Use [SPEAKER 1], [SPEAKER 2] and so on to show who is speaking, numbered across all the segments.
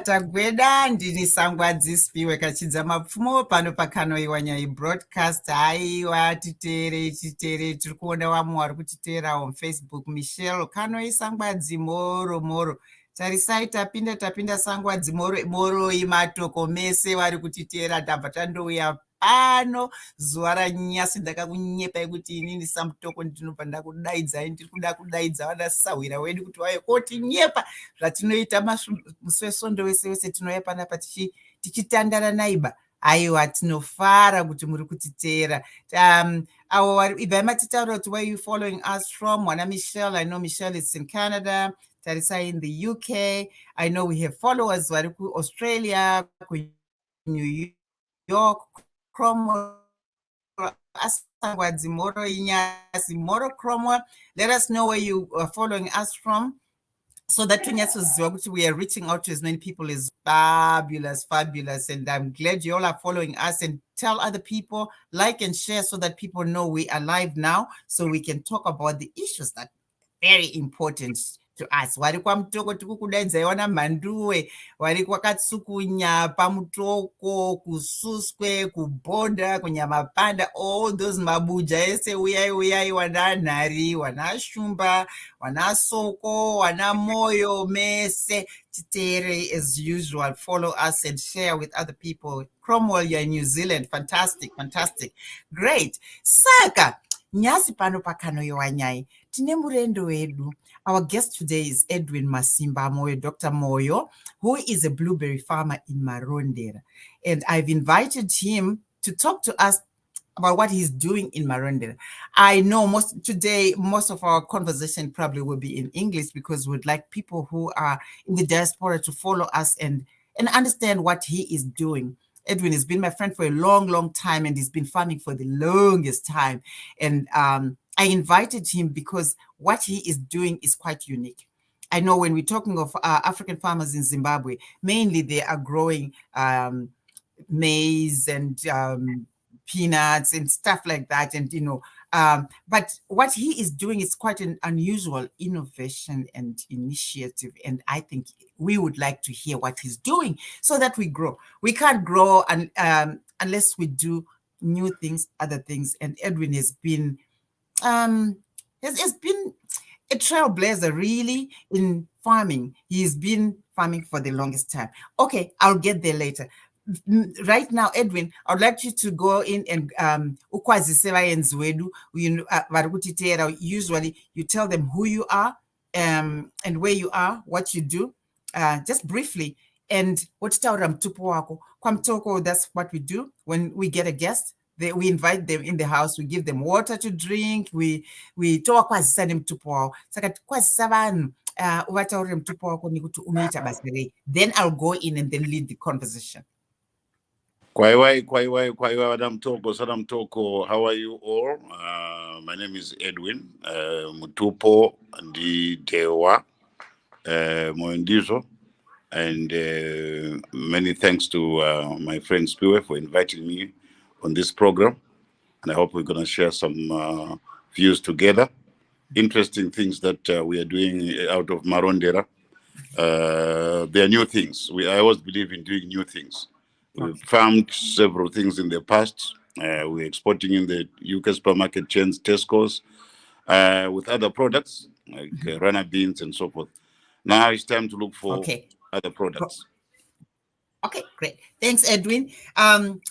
[SPEAKER 1] Tagweda ndini sangwadzispiwe kachidza mapfumo pano pakanoiwa nyai broadcast haiwa titere tiri kuona vamwe vari kutiteera on Facebook. Michelle kanoi sangwadzi moro tarisai tapinda sangwadzi moro imatoko mese vari kutiteera tabva tandouya pano zuva ranyasi ndakakunyepai kuti inini samutoko ndinobva ndakudaidzai ndiri kuda kudaidza vanasahwira wedu kuti vauye kotinyepa zvatinoita muswesondo wese tinouya panapa tichitandara naiba. Aiwa tinofara kuti muri kutiteera. Ibvai matitaura kuti where you following us from. Wana Michelle, I know Michelle is in Canada. Tarisai in the UK. I know we have followers vari kuAustralia, kuNew York, Cromwell, Moro Cromwell. Let us know where you are following us from, so that we are reaching out to as many people is fabulous. And I'm glad you all are following us, and tell other people, like and share, so that people know we are live now, so we can talk about the issues that are very important to us. Wari kwa mutoko tikukudaidza wana manduwe, wari kwa katsukunya pamutoko, kususwe, kubonda, kunyamapanda, all those mabuja ese uyai wana nari, wana shumba, wana soko, wana moyo mese. Titere as usual, follow us and share with other people. Cromwell, you're in New Zealand. Fantastic. Great. Saka, nyasi pano pakano yowanyai. Tine murendo wedu. Our guest today is Edwin Masimba Moyo, Dr. Moyo, who is a blueberry farmer in Marondera. And I've invited him to talk to us about what he's doing in Marondera. I know most of our conversation probably will be in English, because we'd like people who are in the diaspora to follow us and understand what he is doing. Edwin has been my friend for a long time, and he's been farming for the longest time. And I invited him because what he is doing is quite unique. I know when we're talking of African farmers in Zimbabwe, mainly they are growing maize and peanuts and stuff like that. And, but what he is doing is quite an unusual innovation and initiative. And I think we would like to hear what he's doing so that we grow. We can't grow unless we do new things, other things. And Edwin has been a trailblazer really in farming. He's been farming for the longest time. Okay, I'll get there later. Right now, Edwin, I would like you to go in and usually you tell them who you are and where you are, what you do, just briefly. And what that's what we do when we get a guest. We invite them in the house, we give them water to drink, we talk kwazisa nemtupo wao. Saka kwazisa vanhu uvataurire mtupo wako nekuti unoita basa rei. Then I'll go in and then lead the conversation.
[SPEAKER 2] Kwaiwai, Madam Toko, how are you all? My name is Edwin Mutupo Ndi Dewa Moyendizo, and many thanks to my friend Spiwe for inviting me on this program, and I hope we're going to share some views together. Interesting things that we are doing out of Marondera. They are new things. I always believe in doing new things. We've farmed several things in the past, We're exporting in the UK supermarket chains, Tesco's, with other products like runner beans and so forth. Now it's time to look for
[SPEAKER 1] Okay.
[SPEAKER 2] other products.
[SPEAKER 1] Okay, great. Thanks, Edwin.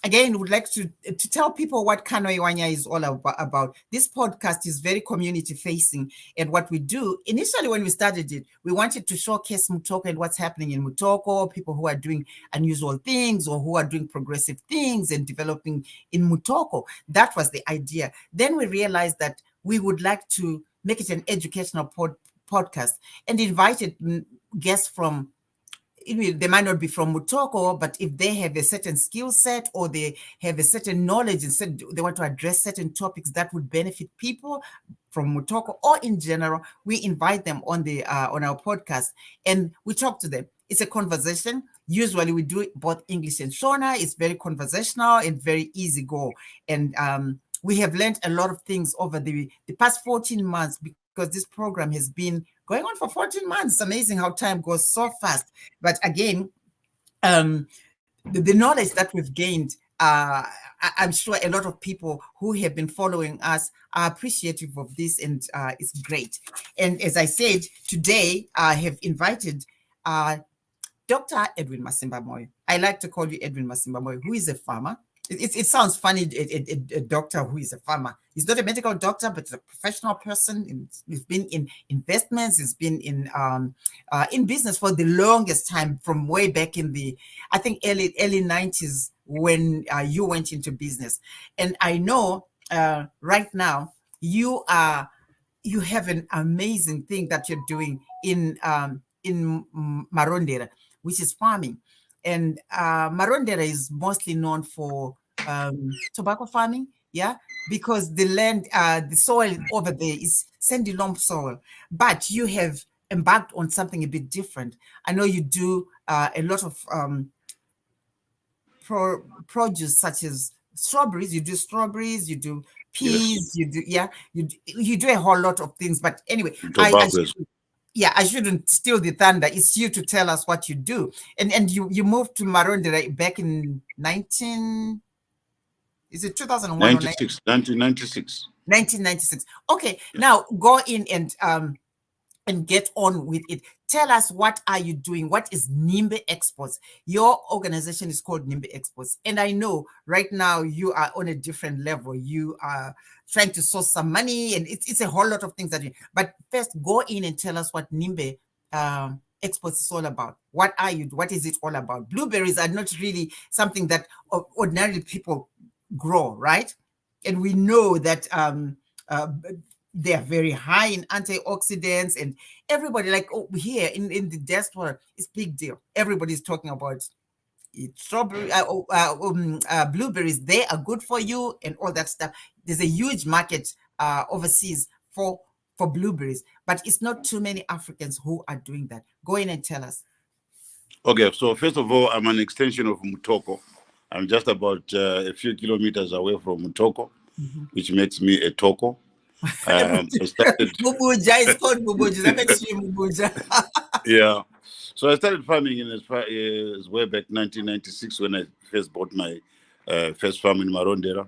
[SPEAKER 1] Again, would like to tell people what Kano Iwanya is all about. This podcast is very community facing, and what we do initially when we started it, we wanted to showcase Mutoko and what's happening in Mutoko, people who are doing unusual things or who are doing progressive things and developing in Mutoko. That was the idea. Then we realized that we would like to make it an educational podcast and invited guests from, they might not be from Mutoko, but if they have a certain skill set or they have a certain knowledge and they want to address certain topics that would benefit people from Mutoko or in general, we invite them on our podcast and we talk to them. It's a conversation. Usually we do it both English and Shona. It's very conversational and very easy go. And we have learned a lot of things over the past 14 months because this program has been going on for 14 months. It's amazing how time goes so fast. But again, the knowledge that we've gained, I'm sure a lot of people who have been following us are appreciative of this, and it's great. And as I said, today I have invited Dr. Edwin Masimba Moyo. I like to call you Edwin Masimba Moyo, who is a farmer. It sounds funny, a doctor who is a farmer. He's not a medical doctor, but he's a professional person. He's been in investments. He's been in business for the longest time, from way back in the, I think, early 90s when you went into business. And I know right now you have an amazing thing that you're doing in Marondera, which is farming. And Marondera is mostly known for tobacco farming, yeah, because the land, the soil over there is sandy loam soil. But you have embarked on something a bit different. I know you do a lot of produce such as strawberries. You do strawberries, you do peas, yes. you do a whole lot of things. But anyway, I shouldn't steal the thunder. It's you to tell us what you do. And you moved to Marondera back in 2001
[SPEAKER 2] 1996. 1996.
[SPEAKER 1] 1996. Okay, yeah. Now go in and get on with it. Tell us, what are you doing? What is Nhimbe Exports? Your organization is called Nhimbe Exports. And I know right now you are on a different level. You are trying to source some money, and it's a whole lot of things that you, but first go in and tell us what Nhimbe Exports is all about. What is it all about? Blueberries are not really something that ordinarily people grow, right? And we know that they are very high in antioxidants, and everybody, like here in the diaspora, it's big deal. Everybody's talking about it. Strawberry, blueberries, they are good for you and all that stuff. There's a huge market overseas for blueberries, but it's not too many Africans who are doing that. Go in and tell us.
[SPEAKER 2] Okay, so first of all, I'm an extension of Mutoko. I'm just about a few kilometers away from Mutoko, which makes me a Toko.
[SPEAKER 1] Mubuja is called Mubuja. That makes you Mubuja.
[SPEAKER 2] Yeah. So I started farming in as way back 1996 when I first bought my first farm in Marondera.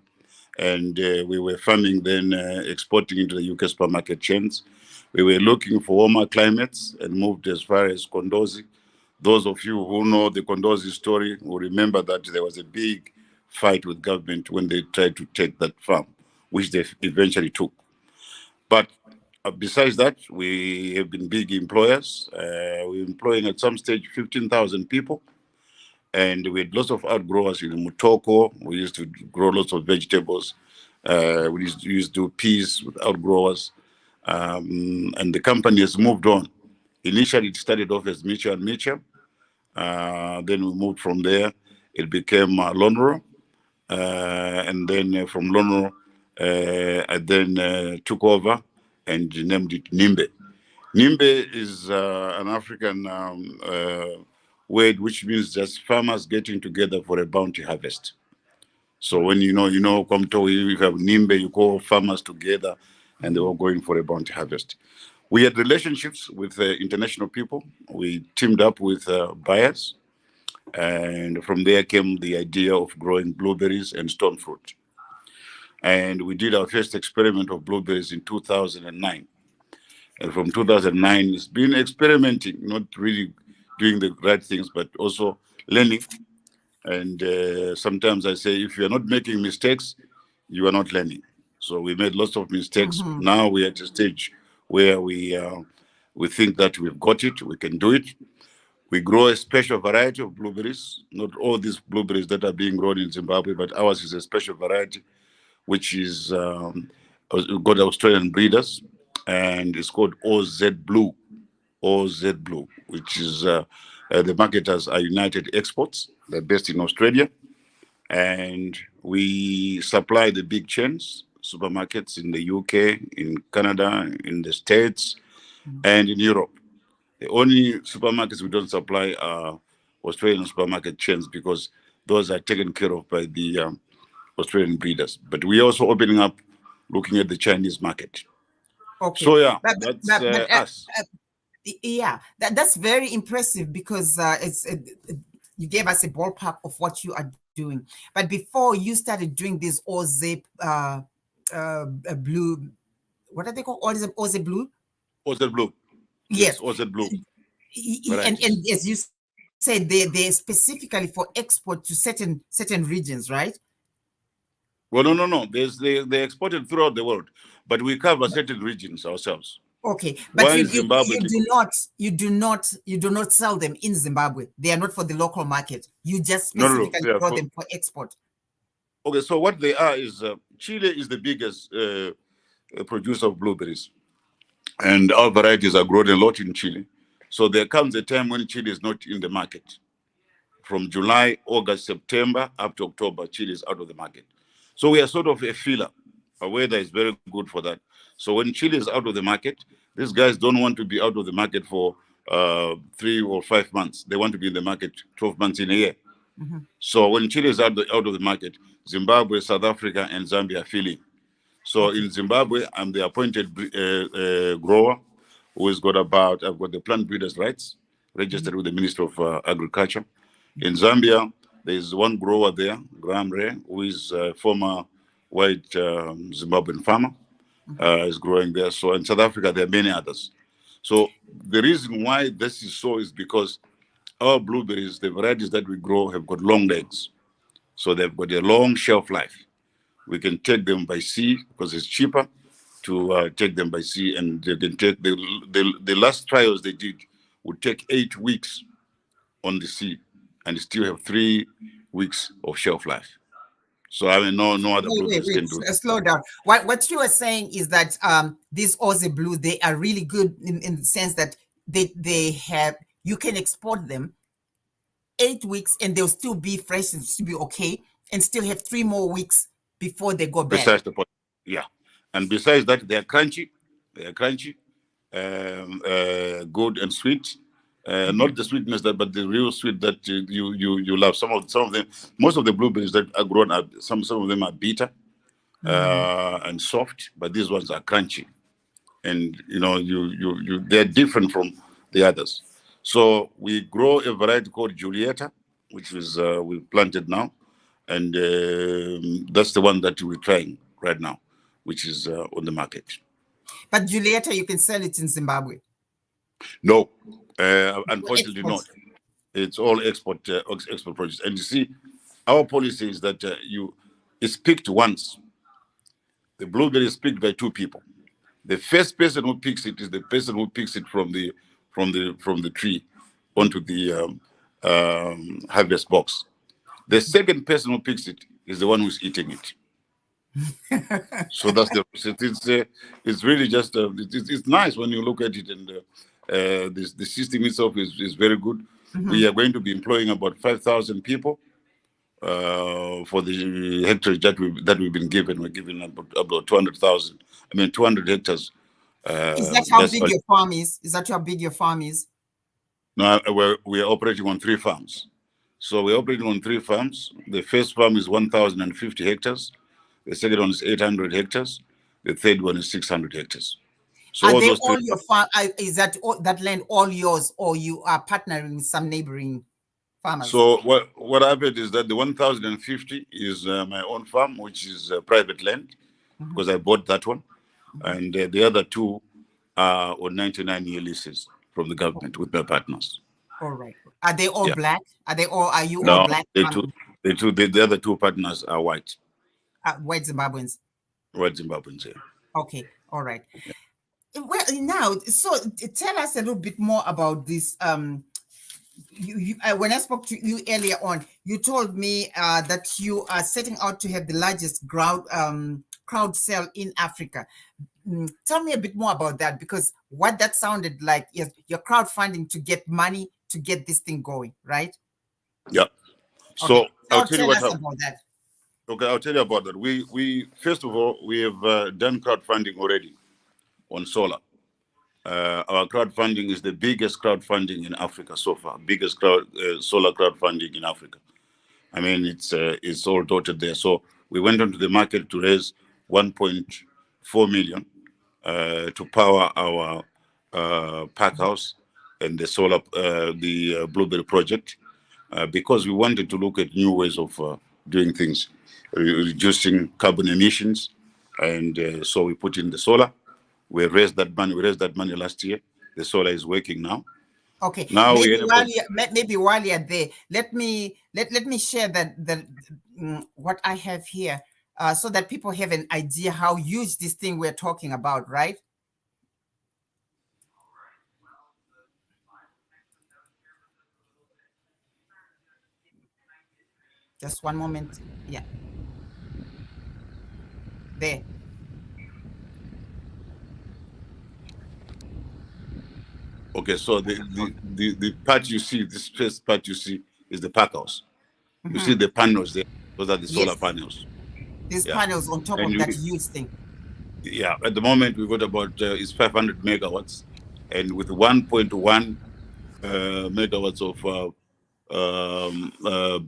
[SPEAKER 2] And we were farming then, exporting into the UK supermarket chains. We were looking for warmer climates and moved as far as Kondozi. Those of you who know the Kondozi story will remember that there was a big fight with government when they tried to take that farm, which they eventually took. But besides that, we have been big employers. We're employing at some stage 15,000 people. And we had lots of outgrowers in Mutoko. We used to grow lots of vegetables. We used to do peas with outgrowers. And the company has moved on. Initially, it started off as Micho and Micho. Then we moved from there. It became Lonro. And then from Lonro, I then took over and named it Nhimbe. Nhimbe is an African word which means just farmers getting together for a bounty harvest. So when you know, Komto, you have Nhimbe, you call farmers together and they were going for a bounty harvest. We had relationships with international people. We teamed up with buyers. And from there came the idea of growing blueberries and stone fruit. And we did our first experiment of blueberries in 2009. And from 2009, it's been experimenting, not really doing the right things, but also learning. And sometimes I say, if you're not making mistakes, you are not learning. So we made lots of mistakes. Now we're at a stage where we think that we've got it, we can do it. We grow a special variety of blueberries, not all these blueberries that are being grown in Zimbabwe, but ours is a special variety, which is got Australian breeders, and it's called OZ Blue. OZ Blue, which is the marketers are United Exports. They're based in Australia, and we supply the big chains, supermarkets in the UK, in Canada, in the States, and in Europe. The only supermarkets we don't supply are Australian supermarket chains because those are taken care of by the Australian breeders. But we're also opening up, looking at the Chinese market.
[SPEAKER 1] Okay.
[SPEAKER 2] So yeah,
[SPEAKER 1] but,
[SPEAKER 2] that's us.
[SPEAKER 1] Yeah, that's very impressive because you gave us a ballpark of what you are doing. But before you started doing this OZ blue, what are they called? OZ blue?
[SPEAKER 2] OZ Blue.
[SPEAKER 1] Yes.
[SPEAKER 2] OZ Blue.
[SPEAKER 1] And as you said, they're specifically for export to certain regions, right?
[SPEAKER 2] Well, no. They're exported throughout the world, but we cover certain regions ourselves.
[SPEAKER 1] Okay, but
[SPEAKER 2] Why
[SPEAKER 1] you
[SPEAKER 2] Zimbabwe?
[SPEAKER 1] do not sell them in Zimbabwe. They are not for the local market. You just specifically grow them for export.
[SPEAKER 2] Okay, so what they are is Chile is the biggest producer of blueberries, and our varieties are grown a lot in Chile. So there comes a time when Chile is not in the market. From July, August, September, up to October, Chile is out of the market. So we are sort of a filler. Our weather is very good for that. So when Chile is out of the market, these guys don't want to be out of the market for 3 or 5 months. They want to be in the market 12 months in a year. So when Chile is out of the market, Zimbabwe, South Africa, and Zambia are filling. So in Zimbabwe, I'm the appointed grower who has got I've got the plant breeders' rights registered with the Ministry of Agriculture. In Zambia, there's one grower there, Graham Ray, who is a former white Zimbabwean farmer, is growing there. So in South Africa, there are many others. So the reason why this is so is because our blueberries, the varieties that we grow, have got long legs. So they've got a long shelf life. We can take them by sea because it's cheaper to take them by sea, and they can take the last trials they did would take 8 weeks on the sea, and still have 3 weeks of shelf life. So I mean, no other blueberries can do that.
[SPEAKER 1] Slow down. What you are saying is that these Aussie Blue, they are really good in the sense that they have, you can export them 8 weeks and they'll still be fresh and still be okay, and still have 3 more weeks before they go bad.
[SPEAKER 2] Besides the point, yeah, and besides that, they are crunchy. They are crunchy, good and sweet. Not the sweetness but the real sweet that you love. Some of them, most of the blueberries that are grown up, some of them are bitter and soft, but these ones are crunchy, and they're different from the others. So we grow a variety called Julieta, which is we planted now, and that's the one that we're trying right now, which is on the market.
[SPEAKER 1] But Julieta, you can sell it in Zimbabwe?
[SPEAKER 2] No, unfortunately not. It's all export produce. And you see, our policy is that it's picked once. The blueberry is picked by 2 people. The first person who picks it is the person who picks it from the tree onto the harvest box. The second person who picks it is the one who's eating it. So that's it's really just it's nice when you look at it, and the system itself is very good. We are going to be employing about 5,000 people for the hectares that we've been given. We're given about 200,000. 200 hectares.
[SPEAKER 1] Is that how big your farm is? Is that how big your farm is?
[SPEAKER 2] No, we're operating on 3 farms. So we're operating on 3 farms. The first farm is 1,050 hectares. The second one is 800 hectares. The third one is 600 hectares. So
[SPEAKER 1] are they all your farm? Is that land all yours, or you are partnering with some neighboring farmers?
[SPEAKER 2] So what happened is that the 1,050 is my own farm, which is private land, because I bought that one, and the other two are on 99-year leases from the government with my partners.
[SPEAKER 1] All right. Are they all
[SPEAKER 2] Yeah.
[SPEAKER 1] black? Are you all
[SPEAKER 2] No,
[SPEAKER 1] black?
[SPEAKER 2] the other two partners are white
[SPEAKER 1] White Zimbabweans.
[SPEAKER 2] Zimbabweans. Yeah.
[SPEAKER 1] Okay. All right. Well, now, so tell us a little bit more about this. When I spoke to you earlier on, you told me that you are setting out to have the largest crowd sale in Africa. Tell me a bit more about that, because what that sounded like is you're crowdfunding to get money to get this thing going, right?
[SPEAKER 2] Yeah. So
[SPEAKER 1] Okay.
[SPEAKER 2] I'll tell you
[SPEAKER 1] tell
[SPEAKER 2] what
[SPEAKER 1] us
[SPEAKER 2] happened.
[SPEAKER 1] about that.
[SPEAKER 2] Okay, I'll tell you about that. We first of all, we have done crowdfunding already on solar. Our crowdfunding is the biggest crowdfunding in Africa so far. Biggest solar crowdfunding in Africa. I mean, it's all dotted there. So we went onto the market to raise 1.4 million to power our pack house and the solar, the blueberry project, because we wanted to look at new ways of doing things, reducing carbon emissions, and so we put in the solar. We raised that money. We raised that money last year. The solar is working now.
[SPEAKER 1] Okay.
[SPEAKER 2] Now
[SPEAKER 1] Maybe while you're there, let me share what I have here, so that people have an idea how huge this thing we're talking about, right? Just one moment. Yeah. There.
[SPEAKER 2] Okay, so the part you see, this first part you see is the pack house. You see the panels there. Those are the solar panels.
[SPEAKER 1] These panels on top of that huge thing.
[SPEAKER 2] Yeah, at the moment we've got about it's 500 megawatts, and with 1.1 megawatts of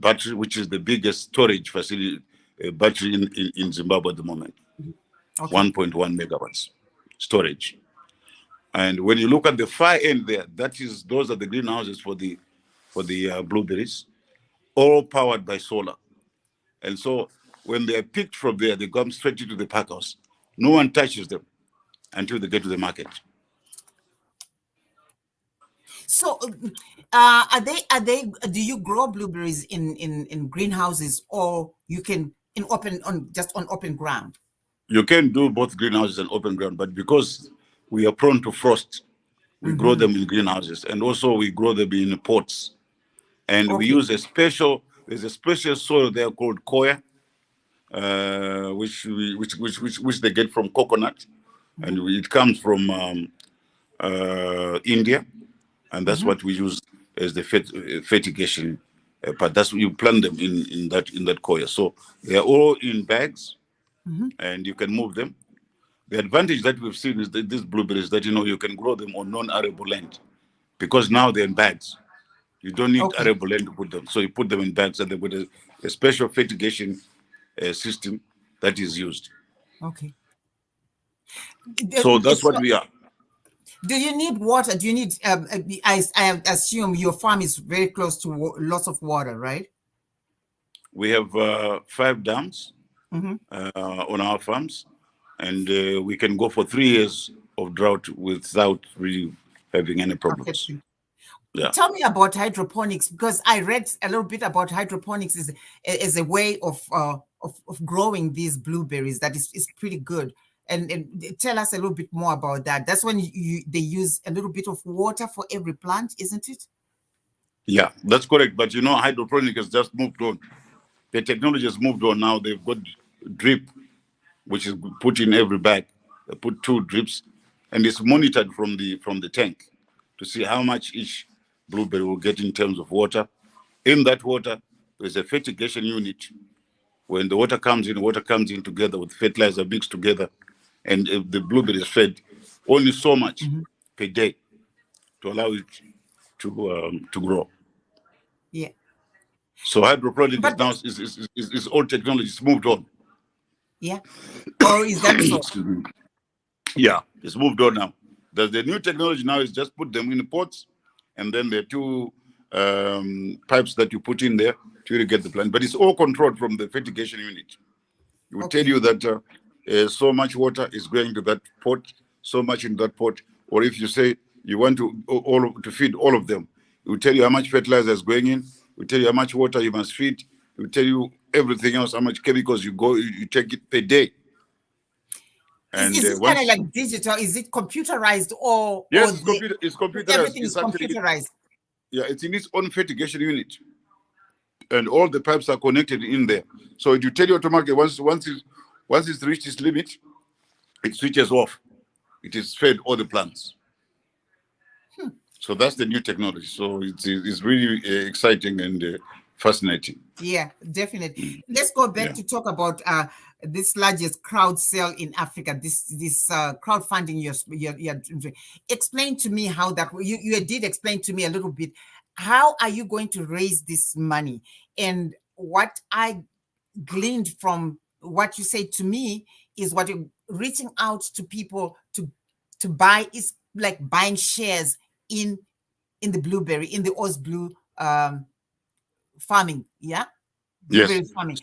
[SPEAKER 2] battery, which is the biggest storage facility battery in Zimbabwe at the moment. Okay. 1.1 megawatts storage. And when you look at the far end there, those are the greenhouses for the blueberries, all powered by solar. And so when they are picked from there, they come straight into the pack house. No one touches them until they get to the market.
[SPEAKER 1] So, do you grow blueberries in greenhouses, or you can on open ground?
[SPEAKER 2] You can do both greenhouses and open ground, but because we are prone to frost, we grow them in greenhouses, and also we grow them in pots. And we use there's a special soil there called koya, which they get from coconut, and it comes from India, and that's what we use as the fertigation. But that's you plant them in that koya. So they are all in bags, and you can move them. The advantage that we've seen is that these blueberries that you can grow them on non-arable land, because now they're in bags. You don't need arable land to put them, so you put them in bags, and they put a special fertigation system that is used.
[SPEAKER 1] Okay.
[SPEAKER 2] So that's what we are.
[SPEAKER 1] Do you need water? Do you need? I assume your farm is very close to lots of water, right?
[SPEAKER 2] We have 5 dams on our farms, and we can go for 3 years of drought without really having any problems.
[SPEAKER 1] Yeah. Tell me about hydroponics, because I read a little bit about hydroponics as a way of growing these blueberries that is pretty good. And tell us a little bit more about that. That's when they use a little bit of water for every plant, isn't it?
[SPEAKER 2] Yeah, that's correct. But hydroponics has just moved on. The technology has moved on now. They've got drip, which is put in every bag. They put 2 drips, and it's monitored from the tank to see how much each blueberry will get in terms of water. In that water, there's a fertigation unit. When the water comes in together with fertilizer mixed together, and the blueberry is fed only so much per day to allow it to grow.
[SPEAKER 1] Yeah.
[SPEAKER 2] So hydroponics is now is old technology. It's moved on.
[SPEAKER 1] Yeah. Or is that so?
[SPEAKER 2] Yeah, it's moved on now. The new technology now is just put them in pots, and then the 2 pipes that you put in there to irrigate the plant. But it's all controlled from the fertigation unit. It will tell you that so much water is going to that pot, so much in that pot. Or if you say you want to feed all of them, it will tell you how much fertilizer is going in. It will tell you how much water you must feed. It will tell you everything else, how much chemicals you take it per day.
[SPEAKER 1] And is it kind of like digital? Is it computerized or?
[SPEAKER 2] Yes, it's computerized.
[SPEAKER 1] Everything is computerized.
[SPEAKER 2] Yeah, it's in its own fertigation unit, and all the pipes are connected in there. So it will tell you automatically once it's reached its limit, it switches off. It is fed all the plants. So that's the new technology. So it's really exciting and fascinating.
[SPEAKER 1] Yeah, definitely. Let's go back to talk about this largest crowd sale in Africa. This crowdfunding you're doing. Explain to me how that you did explain to me a little bit. How are you going to raise this money? And what I gleaned from what you said to me is what you're reaching out to people to buy is like buying shares in the blueberry, in the Oz Blue farming. Yeah. Blueberry farming.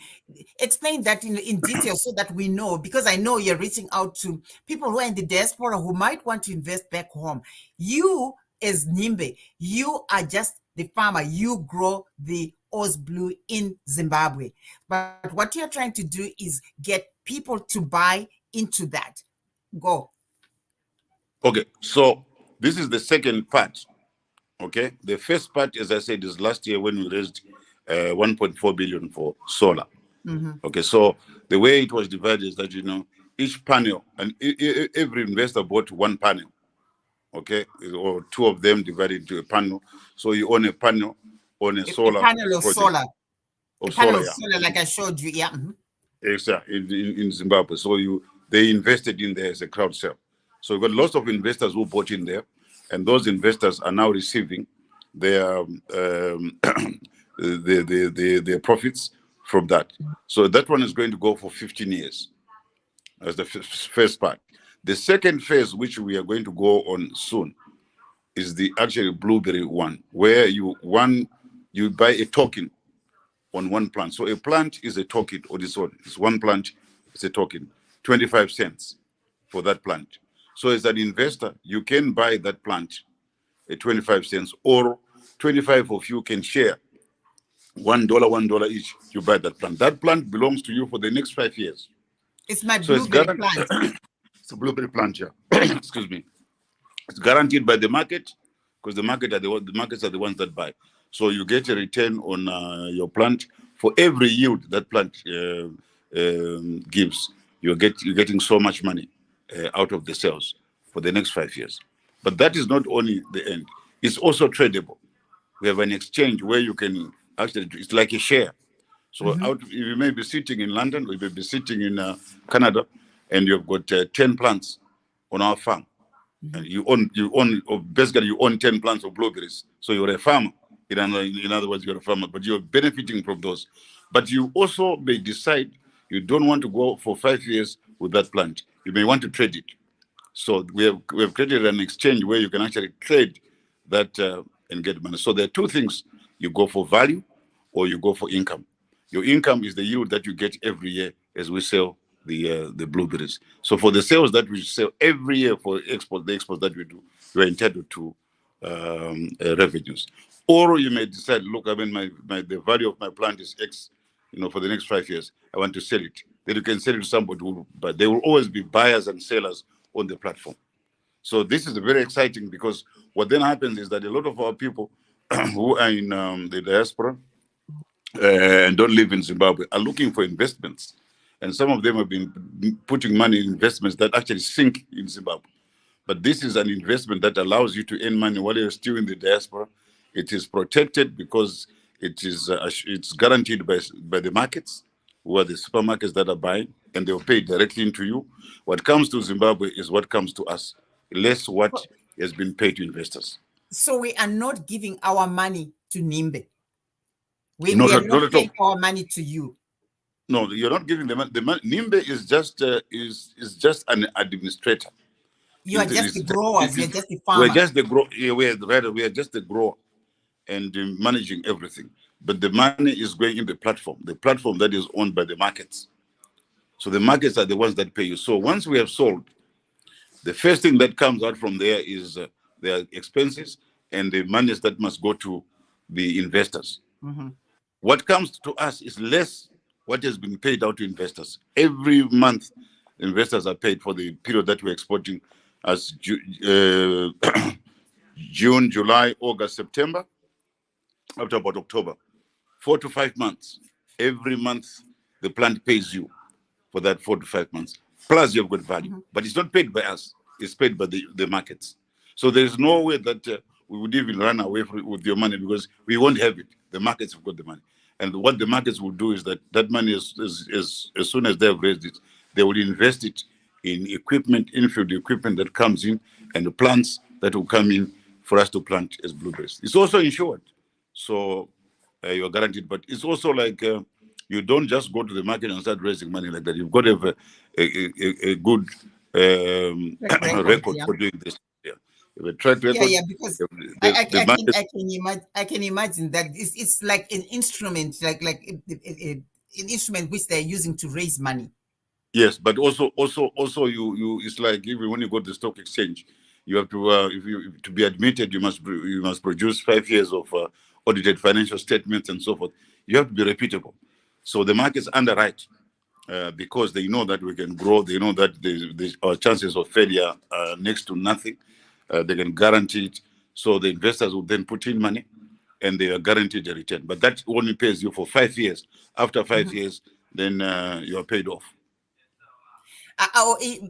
[SPEAKER 1] Explain that in detail so that we know, because I know you're reaching out to people who are in the diaspora who might want to invest back home. You as Nhimbe, you are just the farmer. You grow the Oz Blue in Zimbabwe. But what you're trying to do is get people to buy into that. Go.
[SPEAKER 2] Okay, so this is the second part. Okay, the first part, as I said, is last year when we raised 1.4 billion for solar. Okay, so the way it was divided is that, each panel, and every investor bought one panel. Okay, or two of them divided into a panel. So you own a panel on a solar.
[SPEAKER 1] A panel of
[SPEAKER 2] project.
[SPEAKER 1] solar.
[SPEAKER 2] Of
[SPEAKER 1] a panel
[SPEAKER 2] solar,
[SPEAKER 1] of solar, like I showed you. Yeah.
[SPEAKER 2] Exactly, in Zimbabwe. So they invested in there as a crowd sale. So we've got lots of investors who bought in there, and those investors are now receiving their their profits from that. So that one is going to go for 15 years as the first part. The second phase, which we are going to go on soon, is the actually blueberry one, where you buy a token on one plant. So a plant is a token on its own. It's one plant, it's a token, 25 cents for that plant. So as an investor, you can buy that plant at 25 cents, or 25 of you can share $1 each. You buy that plant. That plant belongs to you for the next 5 years.
[SPEAKER 1] It's my blueberry plant.
[SPEAKER 2] It's a blueberry plant, yeah. Excuse me. It's guaranteed by the market, because the markets are the ones that buy. So you get a return on your plant for every yield that plant gives. You're getting so much money out of the sales for the next 5 years. But that is not only the end. It's also tradable. We have an exchange where you can actually, it's like a share. So you may be sitting in London, or you may be sitting in Canada, and you've got 10 plants on our farm. And you own 10 plants of blueberries. So you're a farmer. In other words, you're a farmer, but you're benefiting from those. But you also may decide you don't want to go for 5 years with that plant. You may want to trade it. So we have created an exchange where you can actually trade that and get money. So there are two things: you go for value, or you go for income. Your income is the yield that you get every year as we sell the blueberries. So for the sales that we sell every year for the exports that we do, you are entitled to revenues. Or you may decide, look, I mean, the value of my plant is X, for the next 5 years. I want to sell it. Then you can sell it to somebody but there will always be buyers and sellers on the platform. So this is very exciting, because what then happens is that a lot of our people who are in the diaspora and don't live in Zimbabwe are looking for investments. And some of them have been putting money in investments that actually sink in Zimbabwe. But this is an investment that allows you to earn money while you're still in the diaspora. It is protected because it's guaranteed by the markets, who are the supermarkets that are buying, and they'll pay directly into you. What comes to Zimbabwe is what comes to us, less what has been paid to investors.
[SPEAKER 1] So we are not giving our money to Nhimbe. We are not paying our money to you.
[SPEAKER 2] No, you're not giving the money. Nhimbe is just an administrator.
[SPEAKER 1] You are just the growers. You're just the farmer.
[SPEAKER 2] We're just the grower. We are just the grower. and managing everything. But the money is going in the platform that is owned by the markets. So the markets are the ones that pay you. So once we have sold, the first thing that comes out from there is their expenses and the monies that must go to the investors. What comes to us is less what has been paid out to investors. Every month, investors are paid for the period that we're exporting as June, July, August, September, up to about October. 4 to 5 months. Every month, the plant pays you for that 4 to 5 months. Plus, you've got value. But it's not paid by us. It's paid by the markets. So there's no way that we would even run away with your money because we won't have it. The markets have got the money. And what the markets will do is that money, as soon as they have raised it, they will invest it in equipment, infield equipment that comes in, and the plants that will come in for us to plant as blueberries. It's also insured. So you're guaranteed. But it's also like you don't just go to the market and start raising money like that. You've got to have a good record for doing this. Yeah. A track record.
[SPEAKER 1] Yeah, because I can imagine that it's like an instrument, like an instrument which they're using to raise money.
[SPEAKER 2] Yes, but also you it's like even when you go to the stock exchange, you have to to be admitted, you must produce 5 years of audited financial statements and so forth. You have to be reputable. So the markets underwrite because they know that we can grow. They know that our chances of failure are next to nothing. They can guarantee it. So the investors will then put in money and they are guaranteed a return. But that only pays you for 5 years. After 5 years, then you are paid off.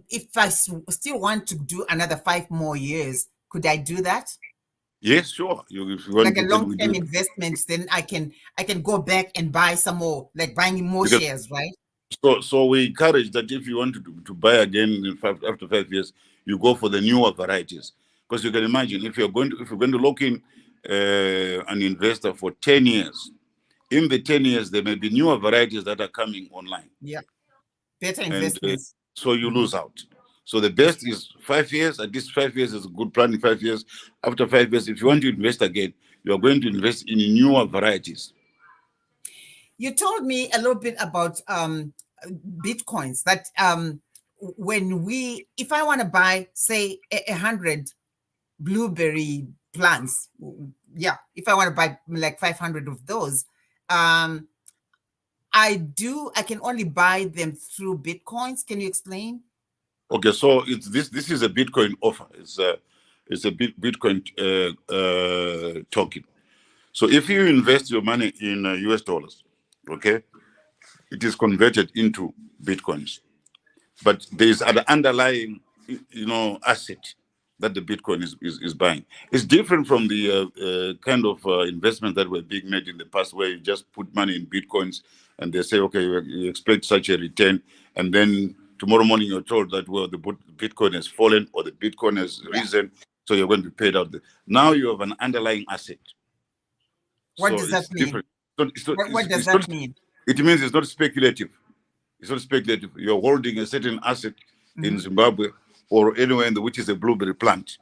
[SPEAKER 1] If I still want to do another 5 more years, could I do that?
[SPEAKER 2] Yes, sure. If you want
[SPEAKER 1] like a long-term investment, then I can go back and buy some more, like buying more shares, right?
[SPEAKER 2] So we encourage that if you want to buy again after 5 years, you go for the newer varieties. Because you can imagine if you're going to lock in an investor for 10 years, in the 10 years there may be newer varieties that are coming online.
[SPEAKER 1] Yeah, better investments.
[SPEAKER 2] So you lose out. So the best is 5 years. At least 5 years is a good plan. In 5 years, after 5 years, if you want to invest again, you are going to invest in newer varieties.
[SPEAKER 1] You told me a little bit about Bitcoins. That if I want to buy, say, 100 blueberry plants, if I want to buy like 500 of those, I can only buy them through Bitcoins. Can you explain?
[SPEAKER 2] Okay, so this is a Bitcoin offer. It's a Bitcoin token. So if you invest your money in US dollars, okay, it is converted into Bitcoins. But there is an underlying, asset that the Bitcoin is buying. It's different from the kind of investment that were being made in the past, where you just put money in Bitcoins and they say, okay, you expect such a return, and then tomorrow morning you're told that, well, the Bitcoin has fallen or the Bitcoin has risen, so you're going to be paid out. Now you have an underlying asset.
[SPEAKER 1] What does that mean? What does that mean?
[SPEAKER 2] It means it's not speculative. It's not speculative. You're holding a certain asset in Zimbabwe or anywhere which is a blueberry plant,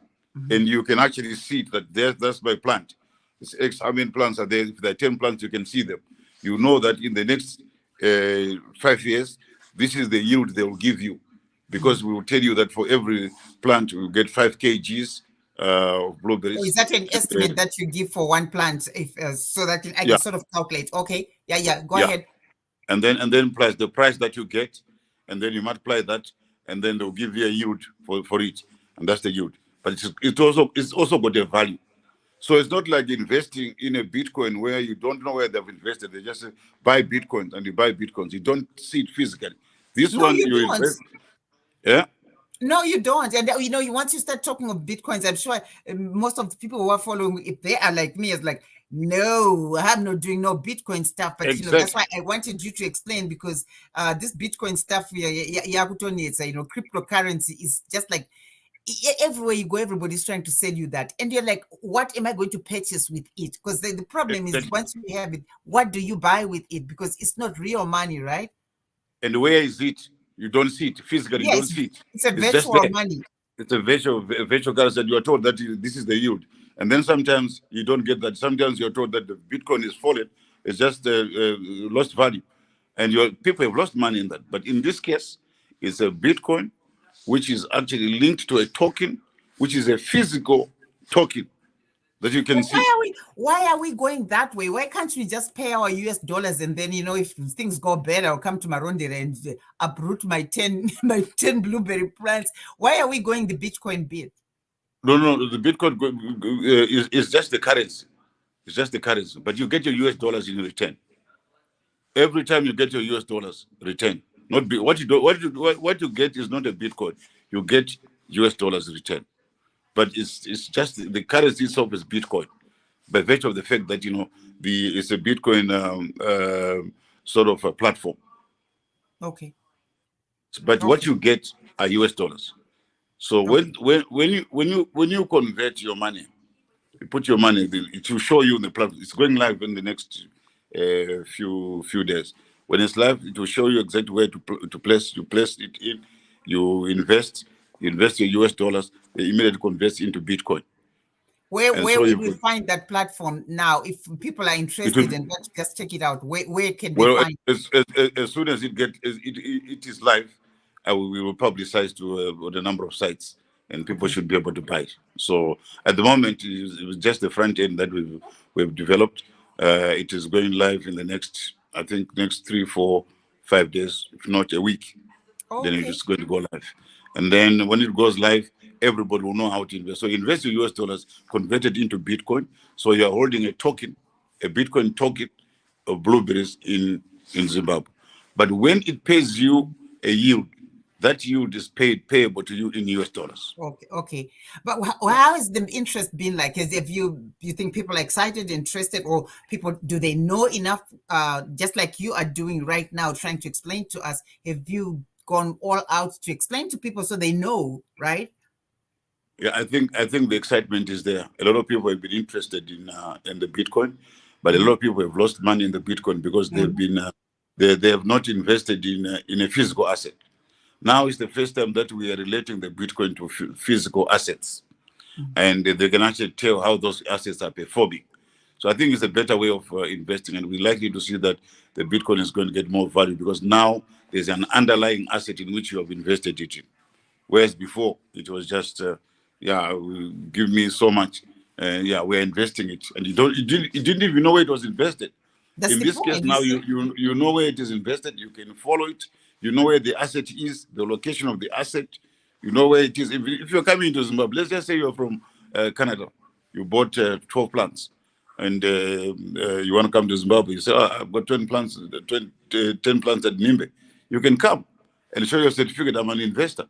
[SPEAKER 2] and you can actually see that that's my plant. It's X. How many plants are there? If there are 10 plants, you can see them. You know that in the next 5 years, this is the yield they will give you, because we will tell you that for every plant you get 5 kgs of blueberries.
[SPEAKER 1] So is that an estimate that you give for one plant, so that I can sort of calculate? Okay, go ahead.
[SPEAKER 2] And then plus the price that you get, and then you multiply that, and then they'll give you a yield for it, and that's the yield. But it's also got a value. So it's not like investing in a Bitcoin where you don't know where they've invested. They just say, buy Bitcoins, and you buy Bitcoins. You don't see it physically. This one you invest. Yeah.
[SPEAKER 1] No, you don't. And once you start talking of Bitcoins, I'm sure most of the people who are following, if they are like me, it's like, no, I'm not doing no Bitcoin stuff. But
[SPEAKER 2] exactly.
[SPEAKER 1] That's why I wanted you to explain, because this Bitcoin stuff, cryptocurrency is just like everywhere you go, everybody's trying to sell you that. And you're like, what am I going to purchase with it? Because the problem is, once you have it, what do you buy with it? Because it's not real money, right?
[SPEAKER 2] And where is it? You don't see it physically. You don't see it.
[SPEAKER 1] It's a virtual money.
[SPEAKER 2] It's a virtual currency. You are told that this is the yield, And then sometimes you don't get that. Sometimes you're told that the Bitcoin is fallen. It's just lost value. And your people have lost money in that. But in this case, it's a Bitcoin, which is actually linked to a token, which is a physical token that you can see.
[SPEAKER 1] Why are we going that way? Why can't we just pay our US dollars and then, if things go better, I'll come to Marondera and uproot my 10 blueberry plants? Why are we going the Bitcoin bit?
[SPEAKER 2] No, the Bitcoin is just the currency. It's just the currency, but you get your US dollars in return. Every time you get your US dollars return, not be, what you get is not a Bitcoin. You get US dollars return, but it's just the currency itself is Bitcoin, by virtue of the fact that it's a Bitcoin sort of a platform.
[SPEAKER 1] Okay.
[SPEAKER 2] But what you get are US dollars. So when you convert your money, you put your money, it will show you in the platform. It's going live in the next few days. When it's live, it will show you exactly where to place. You place it in, you invest your US dollars, they immediately convert into Bitcoin.
[SPEAKER 1] Where will we find that platform now? If people are interested and want to just check it out, where can they find
[SPEAKER 2] it? As soon as it is live, we will publicize to the number of sites, and people should be able to buy it. So at the moment, it was just the front end that we've developed. It is going live in the next 3, 4, 5 days, if not a week. Then it is going to go live. And then when it goes live, everybody will know how to invest. So invest your US dollars converted into Bitcoin. So you're holding a token, a Bitcoin token of blueberries in Zimbabwe. But when it pays you a yield, that yield is payable to you in US dollars.
[SPEAKER 1] Okay. But how has the interest been like? If you think people are excited, interested, or people, do they know enough, just like you are doing right now, trying to explain to us? Have you gone all out to explain to people so they know, right?
[SPEAKER 2] Yeah, I think the excitement is there. A lot of people have been interested in the Bitcoin, but a lot of people have lost money in the Bitcoin because they've been they have not invested in a physical asset. Now is the first time that we are relating the Bitcoin to physical assets, and they can actually tell how those assets are performing. So I think it's a better way of investing, and we're likely to see that the Bitcoin is going to get more value because now there's an underlying asset in which you have invested it in. Whereas before it was just, give me so much, we're investing it, and you didn't even know where it was invested. In this case, now you know where it is invested. You can follow it. You know where the asset is, the location of the asset. You know where it is. If you're coming into Zimbabwe, let's just say you're from Canada, you bought 12 plants, and you want to come to Zimbabwe. You say, I've got 10 plants at Nhimbe. You can come and show your certificate. I'm an investor.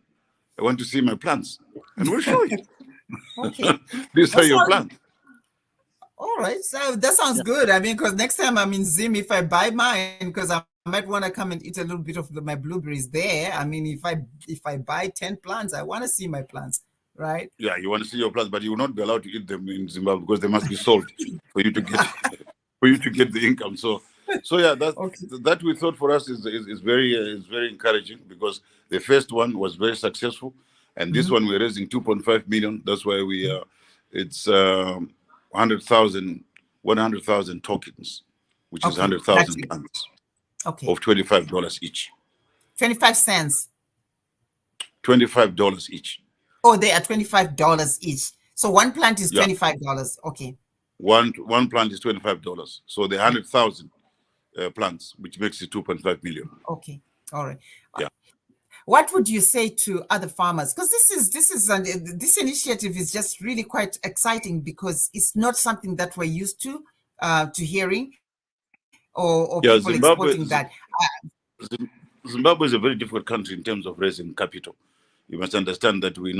[SPEAKER 2] I want to see my plants, and we'll show you.
[SPEAKER 1] Okay.
[SPEAKER 2] These are your plants.
[SPEAKER 1] All right, so that sounds good. I mean, because next time I'm in Zim, if I buy mine, because I might want to come and eat a little bit of my blueberries there. I mean, if I buy 10 plants, I want to see my plants, right?
[SPEAKER 2] Yeah, you want to see your plants, but you will not be allowed to eat them in Zimbabwe because they must be sold for you to get the income. So yeah, that we thought for us is very encouraging because the first one was very successful, and this one we're raising 2.5 million. That's why it's 100,000 tokens, which is 100,000 plants of $25 each.
[SPEAKER 1] 25 cents.
[SPEAKER 2] $25 each.
[SPEAKER 1] Oh, they are $25 each. So one plant is $25. Okay.
[SPEAKER 2] One plant is $25. So the 100,000 plants, which makes it 2.5 million.
[SPEAKER 1] Okay. All right.
[SPEAKER 2] Yeah.
[SPEAKER 1] What would you say to other farmers? Because this initiative is just really quite exciting because it's not something that we're used to hearing or people exporting that.
[SPEAKER 2] Zimbabwe is a very difficult country in terms of raising capital. You must understand that we're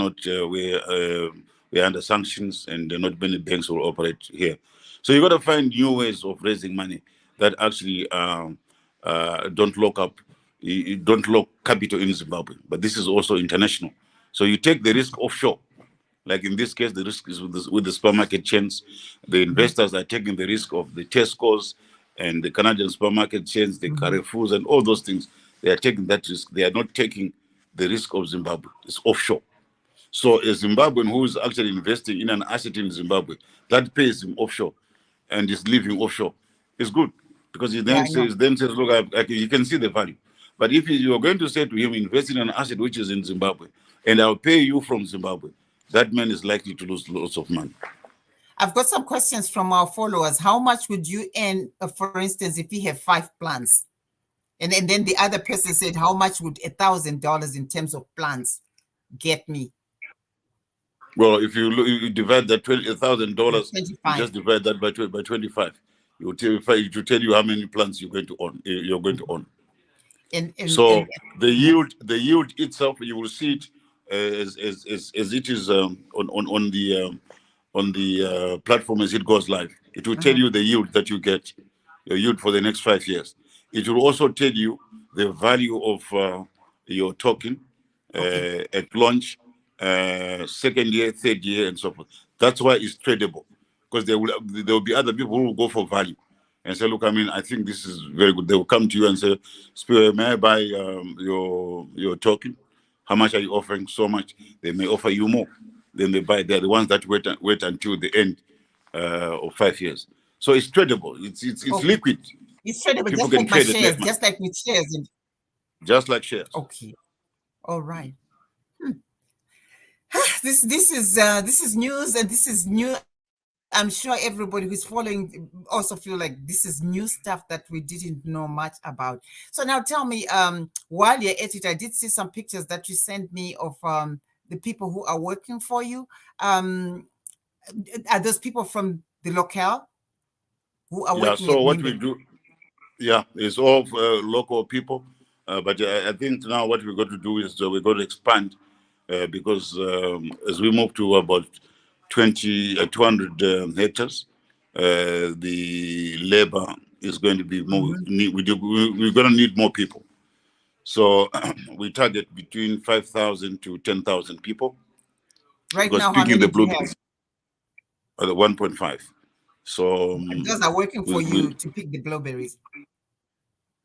[SPEAKER 2] under sanctions and not many banks will operate here. So you got to find new ways of raising money that actually don't lock capital in Zimbabwe. But this is also international. So you take the risk offshore. Like in this case, the risk is with the supermarket chains. The investors are taking the risk of the Tesco's and the Canadian supermarket chains, the Carrefours and all those things. They are taking that risk. They are not taking the risk of Zimbabwe. It's offshore. So a Zimbabwean who is actually investing in an asset in Zimbabwe that pays him offshore and is living offshore is good, because he
[SPEAKER 1] Yeah,
[SPEAKER 2] then says, look, you can see the value. But if you're going to say to him, invest in an asset which is in Zimbabwe, and I'll pay you from Zimbabwe, that man is likely to lose lots of money.
[SPEAKER 1] I've got some questions from our followers. How much would you earn, for instance, if you have 5 plants? And then the other person said, how much would $1,000 in terms of plants get me?
[SPEAKER 2] Well, if you divide that $1,000, you
[SPEAKER 1] 25.
[SPEAKER 2] just divide that by 25. It will tell you how many plants you're going to own. So the yield itself, you will see it as it is on the platform as it goes live. It will tell you the yield that you get, your yield for the next 5 years. It will also tell you the value of your token at launch, second year, third year, and so forth. That's why it's tradable, because there will be other people who will go for value and say, look, I think this is very good. They will come to you and say, Spirit, may I buy your token? How much are you offering? So much. They may offer you more. Then they buy. They're the ones that wait until the end of 5 years. So it's tradable. It's liquid.
[SPEAKER 1] It's tradable,
[SPEAKER 2] People
[SPEAKER 1] just
[SPEAKER 2] can
[SPEAKER 1] like my
[SPEAKER 2] trade
[SPEAKER 1] shares, just like with shares.
[SPEAKER 2] Just like shares.
[SPEAKER 1] Okay. All right. This is news, and this is new. I'm sure everybody who's following also feel like this is new stuff that we didn't know much about. So now tell me, while you're at it, I did see some pictures that you sent me of the people who are working for you. Are those people from the locale who are working?
[SPEAKER 2] So what we do, it's all local people. But I think now what we're going to do is we're going to expand because as we move to about 200 hectares, the labor is going to be more. We're going to need more people. So we target between 5,000 to 10,000 people.
[SPEAKER 1] Right now, how many do you have?
[SPEAKER 2] 1.5. So
[SPEAKER 1] those are working for you to pick the blueberries.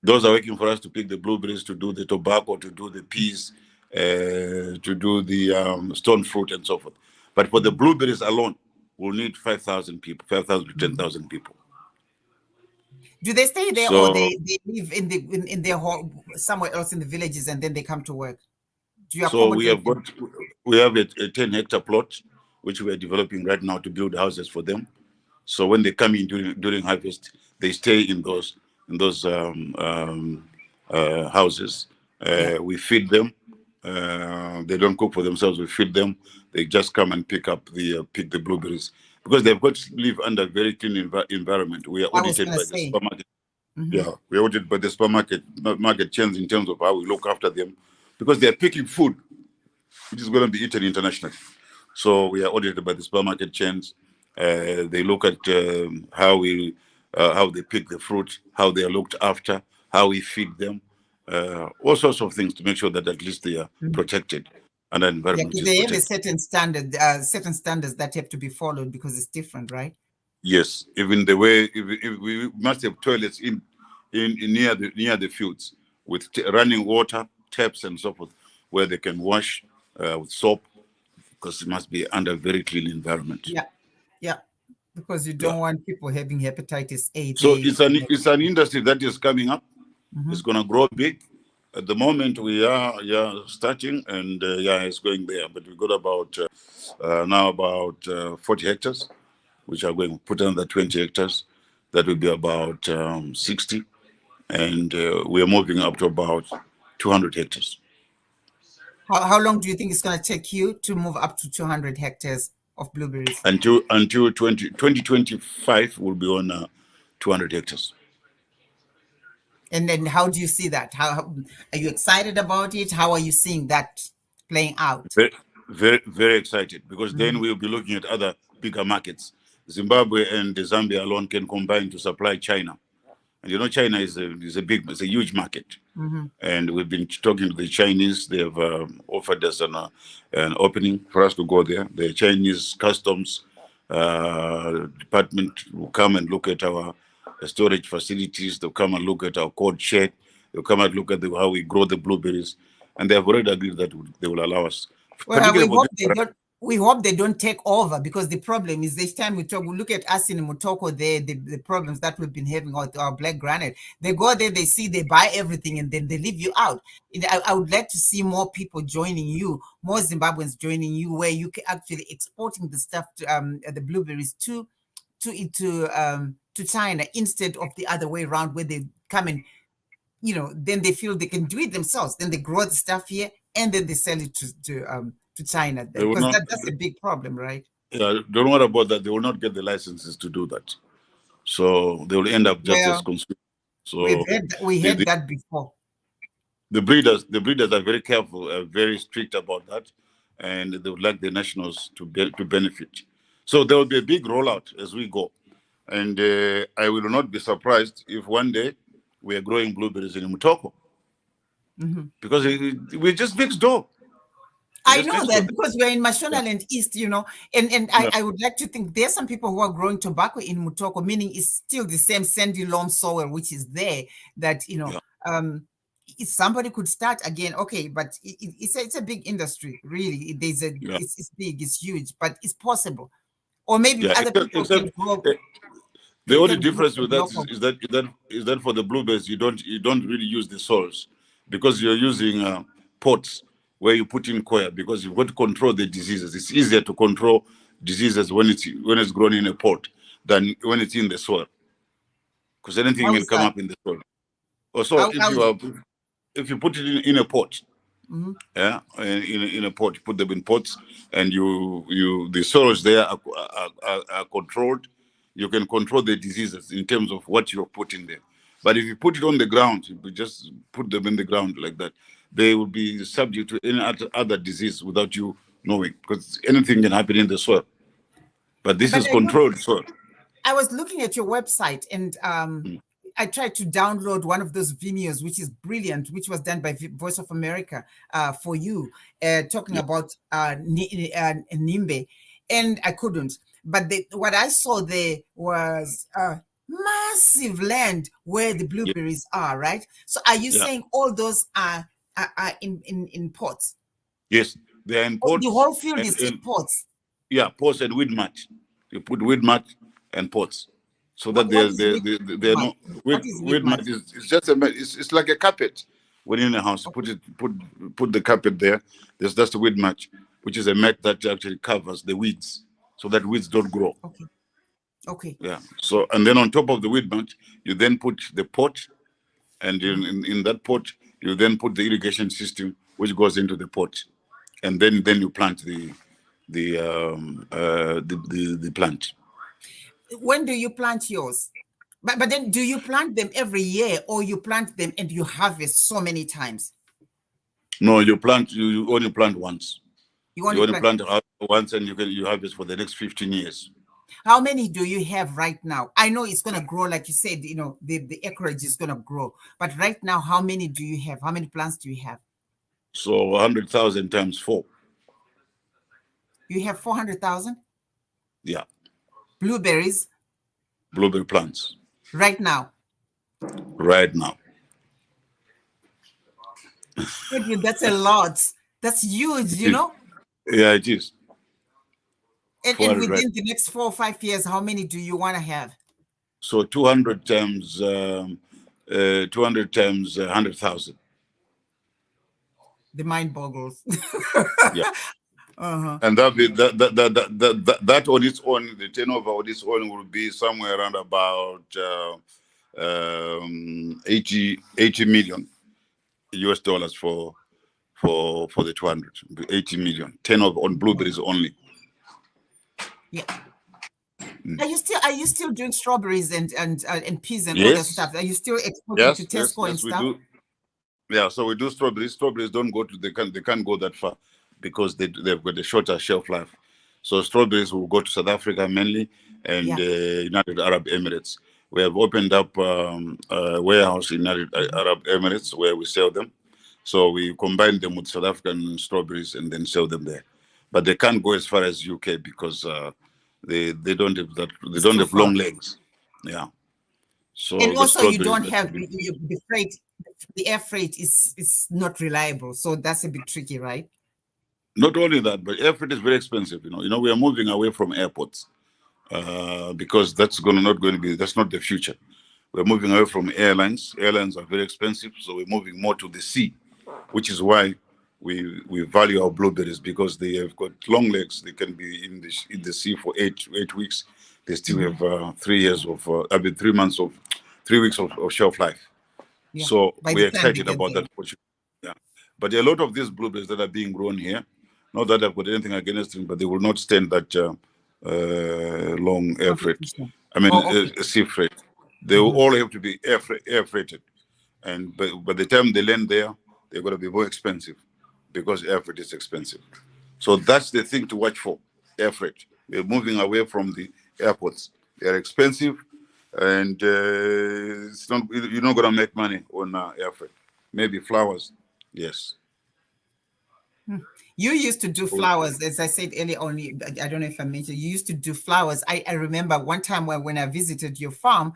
[SPEAKER 2] Those are working for us to pick the blueberries, to do the tobacco, to do the peas, to do the stone fruit and so forth. But for the blueberries alone, we'll need 5,000 people, 5,000 to 10,000 people.
[SPEAKER 1] Do they stay there, or they live in their home somewhere else in the villages and then they come to work? Do you accommodate?
[SPEAKER 2] So we have a 10-hectare plot which we are developing right now to build houses for them. So when they come in during harvest, they stay in those houses. We feed them. They don't cook for themselves. We feed them. They just come and pick the blueberries, because they've got to live under a very clean environment. We are audited by the supermarket. We are audited by the supermarket chains in terms of how we look after them, because they are picking food which is going to be eaten internationally. So we are audited by the supermarket chains. They look at how they pick the fruit, how they are looked after, how we feed them, all sorts of things to make sure that at least they are protected and the environment is
[SPEAKER 1] they
[SPEAKER 2] protected.
[SPEAKER 1] have a certain standards that have to be followed, because it's different, right?
[SPEAKER 2] Yes, even the way if we must have toilets in near the fields with running water, taps and so forth, where they can wash with soap, because it must be under a very clean environment.
[SPEAKER 1] Yeah, because you don't want people having hepatitis A.
[SPEAKER 2] So it's an industry that is coming up. It's going to grow big. At the moment, we are starting, and it's going there. But we got about now about 40 hectares, which are going to put another 20 hectares. That will be about 60, and we are moving up to about 200 hectares.
[SPEAKER 1] How long do you think it's going to take you to move up to 200 hectares of blueberries?
[SPEAKER 2] Until 2025, we'll be on 200 hectares.
[SPEAKER 1] And then how do you see that? How are you excited about it? How are you seeing that playing out?
[SPEAKER 2] Very, very, very excited, because then we'll be looking at other bigger markets. Zimbabwe and Zambia alone can combine to supply China. And China is a huge market. And we've been talking to the Chinese. They have offered us an opening for us to go there. The Chinese customs department will come and look at our storage facilities. They'll come and look at our cold shed. They'll come and look at how we grow the blueberries. And they have already agreed that they will allow us
[SPEAKER 1] Well,
[SPEAKER 2] particularly for
[SPEAKER 1] we hope they don't take over, because the problem is each time we look at us in Mutoko there, the problems that we've been having with our black granite. They go there, they see, they buy everything, and then they leave you out. I would like to see more people joining you, more Zimbabweans joining you, where you can actually exporting the stuff to the blueberries to China, instead of the other way around, where they come and, then they feel they can do it themselves. Then they grow the stuff here, and then they sell it to China, because that's a big problem, right?
[SPEAKER 2] Yeah, don't worry about that. They will not get the licenses to do that, so they will end up just as consumers. So
[SPEAKER 1] we had that before.
[SPEAKER 2] The breeders are very careful, very strict about that, and they would like the nationals to benefit. So there will be a big rollout as we go, and I will not be surprised if one day we are growing blueberries in Mutoko, because we're just next door.
[SPEAKER 1] I know that, because we're in Mashonaland East, and I would like to think there's some people who are growing tobacco in Mutoko, meaning it's still the same sandy loam soil which is there, that, if somebody could start again, okay, but it's a big industry, really. It's big, it's huge, but it's possible. Or maybe other people can grow.
[SPEAKER 2] The only difference with that is that for the blueberries you don't really use the soils, because you're using pots where you put in coir, because you've got to control the diseases. It's easier to control diseases when it's grown in a pot than when it's in the soil, because anything can come up in the soil. Also, if you put it in a pot, in a pot, you put them in pots, and the soils there are controlled. You can control the diseases in terms of what you're putting there. But if you put it on the ground, if you just put them in the ground like that, they will be subject to any other disease without you knowing, because anything can happen in the soil. But this is controlled soil.
[SPEAKER 1] I was looking at your website, and I tried to download one of those Vimeos, which is brilliant, which was done by Voice of America for you, talking about Nhimbe, and I couldn't. But what I saw there was massive land where the blueberries are, right? So are you saying all those are in pots?
[SPEAKER 2] Yes, they are in pots.
[SPEAKER 1] The whole field is in pots.
[SPEAKER 2] Yeah, pots and weed mulch. You put weed mulch and pots, so that they're not weed mulch. It's just it's like a carpet. When you're in a house, you put the carpet there. There's just a weed mulch, which is a mat that actually covers the weeds, so that weeds don't grow.
[SPEAKER 1] Okay.
[SPEAKER 2] Yeah. So, and then on top of the weed mulch, you then put the pot, and in that pot, you then put the irrigation system, which goes into the pot, and then you plant the plant.
[SPEAKER 1] When do you plant yours? But then, do you plant them every year, or you plant them and you harvest so many times?
[SPEAKER 2] No, you only plant once.
[SPEAKER 1] You only
[SPEAKER 2] plant once, and you harvest for the next 15 years.
[SPEAKER 1] How many do you have right now? I know it's going to grow, like you said, the acreage is going to grow. But right now, how many do you have? How many plants do you have?
[SPEAKER 2] So 100,000 times 4.
[SPEAKER 1] You have 400,000?
[SPEAKER 2] Yeah.
[SPEAKER 1] Blueberry
[SPEAKER 2] plants.
[SPEAKER 1] Right now?
[SPEAKER 2] Right now.
[SPEAKER 1] Edwin, that's a lot. That's huge,
[SPEAKER 2] Yeah, it is.
[SPEAKER 1] And within the next 4 or 5 years, how many do you want to have?
[SPEAKER 2] So 200 times 100,000.
[SPEAKER 1] The mind boggles.
[SPEAKER 2] Yeah. And that on its own, the turnover on its own will be somewhere around about 80 million US dollars for the 200. 80 million turnover on blueberries only.
[SPEAKER 1] Yeah. Are you still doing strawberries and peas and all that stuff? Are you still exporting to Tesco and stuff?
[SPEAKER 2] We do. Yeah, so we do strawberries. Strawberries don't go they can't go that far, because they've got a shorter shelf life. So strawberries will go to South Africa mainly, and United Arab Emirates. We have opened up a warehouse in United Arab Emirates where we sell them. So we combine them with South African strawberries and then sell them there. But they can't go as far as UK, because they don't have that. They don't have long legs. Yeah. So,
[SPEAKER 1] and also you don't have the freight. The air freight is not reliable, so that's a bit tricky, right?
[SPEAKER 2] Not only that, but air freight is very expensive. We are moving away from airports because that's not going to be. That's not the future. We're moving away from airlines. Airlines are very expensive, so we're moving more to the sea, which is why we value our blueberries, because they have got long legs. They can be in the sea for eight weeks. They still have 3 years of, 3 months of, 3 weeks of shelf life.
[SPEAKER 1] Yeah.
[SPEAKER 2] So
[SPEAKER 1] By
[SPEAKER 2] we're
[SPEAKER 1] the time they
[SPEAKER 2] excited
[SPEAKER 1] get
[SPEAKER 2] about
[SPEAKER 1] there.
[SPEAKER 2] that. Yeah. But a lot of these blueberries that are being grown here, not that I've got anything against them, but they will not stand that long air freight.
[SPEAKER 1] Competition.
[SPEAKER 2] I mean,
[SPEAKER 1] Oh, okay.
[SPEAKER 2] sea freight. They will all have to be air freighted. And by the time they land there, they're going to be more expensive because air freight is expensive. So that's the thing to watch for, air freight. We're moving away from the airports. They're expensive, and you're not going to make money on air freight. Maybe flowers, yes.
[SPEAKER 1] You used to do flowers, as I said earlier on. I don't know if I mentioned, you used to do flowers. I remember one time when I visited your farm,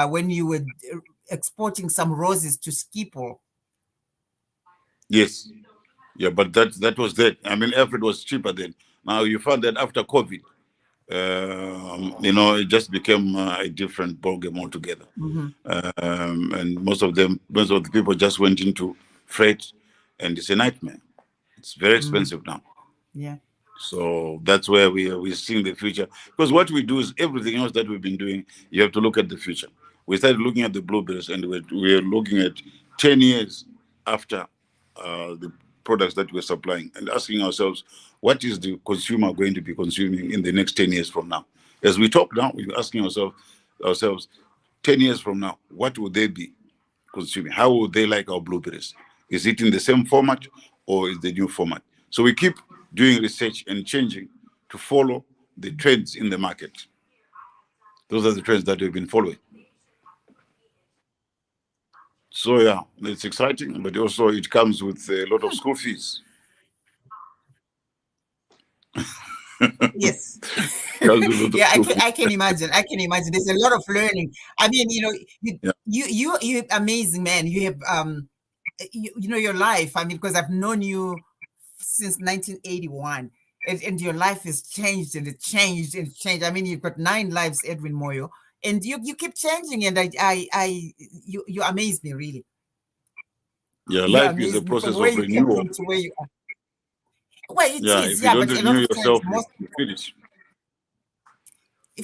[SPEAKER 1] when you were exporting some roses to Schiphol.
[SPEAKER 2] Yes. Yeah, but that was that. I mean, air freight was cheaper then. Now you found that after COVID, it just became a different ballgame altogether. And most of the people just went into freight, and it's a nightmare. It's very expensive now.
[SPEAKER 1] Yeah.
[SPEAKER 2] So that's where we're seeing the future. Because what we do is everything else that we've been doing, you have to look at the future. We started looking at the blueberries, and we're looking at 10 years after the products that we're supplying, and asking ourselves, what is the consumer going to be consuming in the next 10 years from now? As we talk now, we're asking ourselves 10 years from now, what will they be consuming? How would they like our blueberries? Is it in the same format, or is the new format? So we keep doing research and changing to follow the trends in the market. Those are the trends that we've been following. So yeah, it's exciting, but also it comes with a lot of school fees.
[SPEAKER 1] Yes.
[SPEAKER 2] Comes with a lot of
[SPEAKER 1] Yeah,
[SPEAKER 2] school fees.
[SPEAKER 1] I can imagine. I can imagine. There's a lot of learning. I mean,
[SPEAKER 2] Yeah.
[SPEAKER 1] you amazing, man. You have your life. I mean, because I've known you since 1981, and your life has changed, and it changed and changed. I mean, you've got 9 lives, Edwin Moyo, and you keep changing, and you amaze me, really.
[SPEAKER 2] Yeah,
[SPEAKER 1] You
[SPEAKER 2] life is
[SPEAKER 1] amaze
[SPEAKER 2] a
[SPEAKER 1] me from
[SPEAKER 2] process
[SPEAKER 1] where
[SPEAKER 2] of
[SPEAKER 1] you came
[SPEAKER 2] renewal.
[SPEAKER 1] from to where you are. Well, it
[SPEAKER 2] Yeah,
[SPEAKER 1] is,
[SPEAKER 2] if you
[SPEAKER 1] yeah,
[SPEAKER 2] don't
[SPEAKER 1] but a lot
[SPEAKER 2] renew
[SPEAKER 1] of times,
[SPEAKER 2] yourself,
[SPEAKER 1] most
[SPEAKER 2] you finish.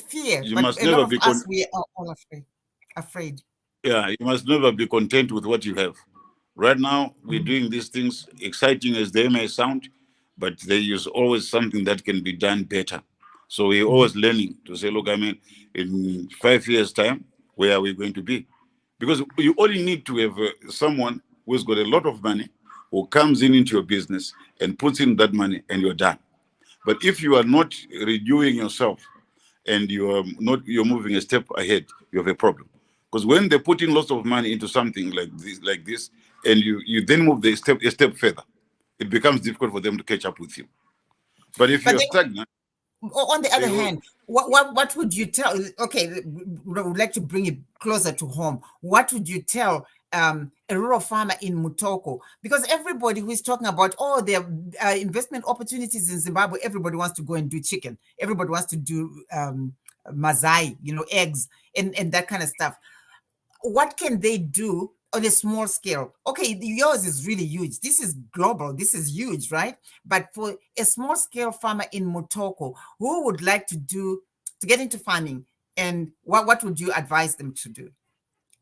[SPEAKER 1] fear,
[SPEAKER 2] You
[SPEAKER 1] but
[SPEAKER 2] must
[SPEAKER 1] a lot
[SPEAKER 2] never
[SPEAKER 1] of
[SPEAKER 2] be
[SPEAKER 1] us, we are all afraid.
[SPEAKER 2] yeah, you must never be content with what you have. Right now, we're doing these things, exciting as they may sound, but there is always something that can be done better. So we're always learning to say, look, I mean, in 5 years' time, where are we going to be? Because you only need to have someone who's got a lot of money, who comes into your business and puts in that money, and you're done. But if you are not renewing yourself, and you're moving a step ahead, you have a problem. Because when they put in lots of money into something like this, and you then move a step further, it becomes difficult for them to catch up with you. But if
[SPEAKER 1] But
[SPEAKER 2] you're
[SPEAKER 1] then,
[SPEAKER 2] stagnant,
[SPEAKER 1] on the
[SPEAKER 2] they
[SPEAKER 1] other
[SPEAKER 2] will.
[SPEAKER 1] hand, what would you tell? Okay, we would like to bring it closer to home. What would you tell a rural farmer in Mutoko? Because everybody who is talking about, oh, there are investment opportunities in Zimbabwe, everybody wants to go and do chicken. Everybody wants to do mazai, eggs and that kind of stuff. What can they do on a small scale? Okay, yours is really huge. This is global. This is huge, right? But for a small scale farmer in Mutoko who would like to get into farming, and what would you advise them to do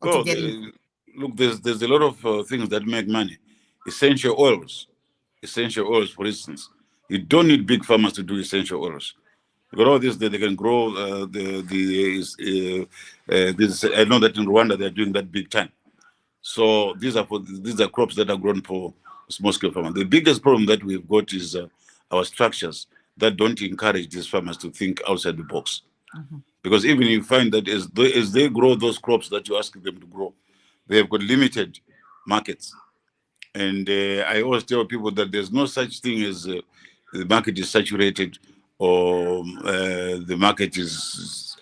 [SPEAKER 1] or to
[SPEAKER 2] Oh,
[SPEAKER 1] get into?
[SPEAKER 2] look, there's a lot of things that make money. Essential oils, essential oils, for instance. You don't need big farmers to do essential oils. You got all this that they can grow. This, I know that in Rwanda they're doing that big time. So these are crops that are grown for small scale farmers. The biggest problem that we've got is our structures that don't encourage these farmers to think outside the box. Because even you find that as they grow those crops that you're asking them to grow, they have got limited markets. And I always tell people that there's no such thing as the market is saturated, or the market is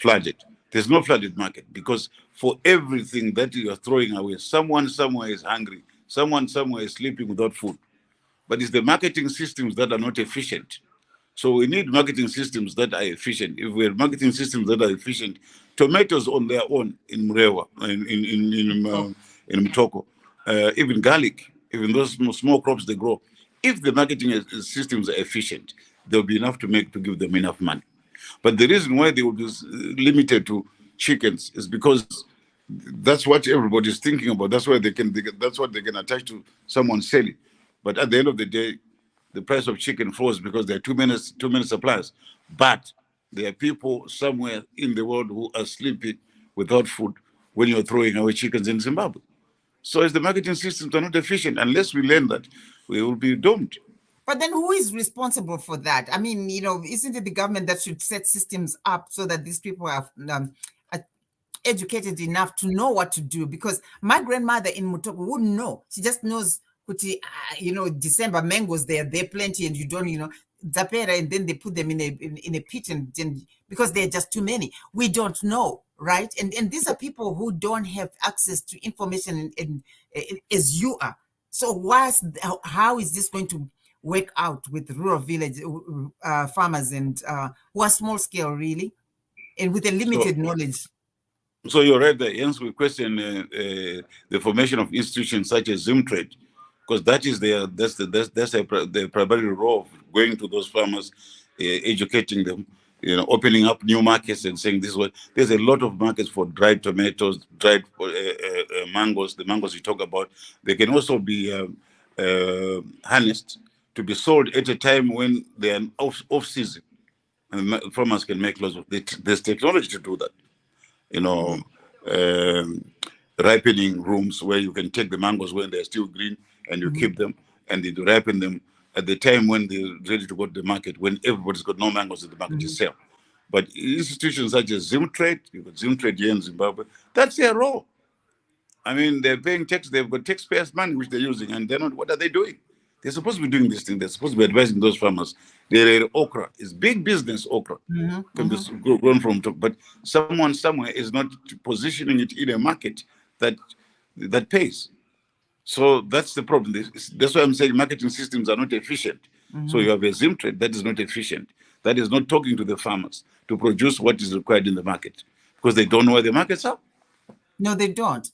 [SPEAKER 2] flooded. There's no flooded market, because for everything that you are throwing away, someone somewhere is hungry. Someone somewhere is sleeping without food. but it's the marketing systems that are not efficient. So we need marketing systems that are efficient. If we have marketing systems that are efficient, tomatoes on their own in Murewa, in Mutoko, even garlic, even those small crops they grow, if the marketing systems are efficient, there'll be enough to give them enough money. But the reason why they will be limited to chickens is because that's what everybody's thinking about. That's why that's what they can attach to someone selling. But at the end of the day, the price of chicken falls because there are too many suppliers. But there are people somewhere in the world who are sleeping without food when you're throwing away chickens in Zimbabwe. So as the marketing systems are not efficient, unless we learn that, we will be doomed.
[SPEAKER 1] But then who is responsible for that? I mean, isn't it the government that should set systems up so that these people are educated enough to know what to do? Because my grandmother in Mutoko wouldn't know. She just knows, December mangoes, they're plenty, and you don't, zapera, and then they put them in a pit, and because they're just too many. We don't know, right? And these are people who don't have access to information as you are. So how is this going to work out with rural village farmers and who are small scale, really, and with a limited knowledge?
[SPEAKER 2] So you're right there. Hence, we question the formation of institutions such as Zimtrade, because that's the primary role of going to those farmers, educating them, opening up new markets and saying this is what. There's a lot of markets for dried tomatoes, dried mangoes. The mangoes you talk about, they can also be harnessed to be sold at a time when they are off season, and farmers can make lots of. There's technology to do that. Ripening rooms where you can take the mangoes when they're still green and you keep them, and you ripen them at the time when they're ready to go to the market, when everybody's got no mangoes in the market to sell. But institutions such as Zimtrade, you've got Zimtrade here in Zimbabwe, that's their role. I mean, they're paying tax, they've got taxpayers' money which they're using, and they're not. What are they doing? They're supposed to be doing this thing. They're supposed to be advising those farmers. Their okra is big business. Okra can be grown from, but someone somewhere is not positioning it in a market that pays. So that's the problem. That's why I'm saying marketing systems are not efficient. So you have a Zimtrade that is not efficient, that is not talking to the farmers to produce what is required in the market, because they don't know where the markets are.
[SPEAKER 1] No, they don't.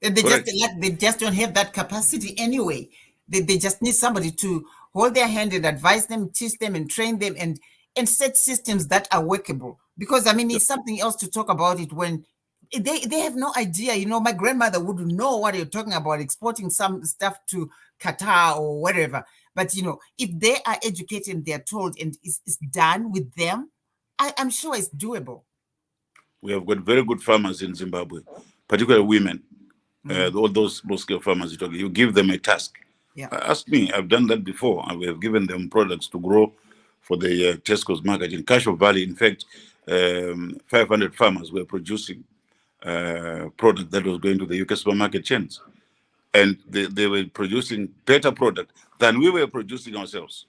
[SPEAKER 1] They just don't have that capacity anyway. They just need somebody to hold their hand and advise them, teach them, and train them, and set systems that are workable. Because I mean, it's something else to talk about it when they have no idea. My grandmother wouldn't know what you're talking about, exporting some stuff to Qatar or wherever. But if they are educated and they're told, and it's done with them, I'm sure it's doable.
[SPEAKER 2] We have got very good farmers in Zimbabwe, particularly women. All those small-scale farmers you give them a task.
[SPEAKER 1] Yeah.
[SPEAKER 2] Ask me, I've done that before. We have given them products to grow for the Tesco's market. In Kasho Valley, in fact, 500 farmers were producing product that was going to the UK supermarket chains. And they were producing better product than we were producing ourselves.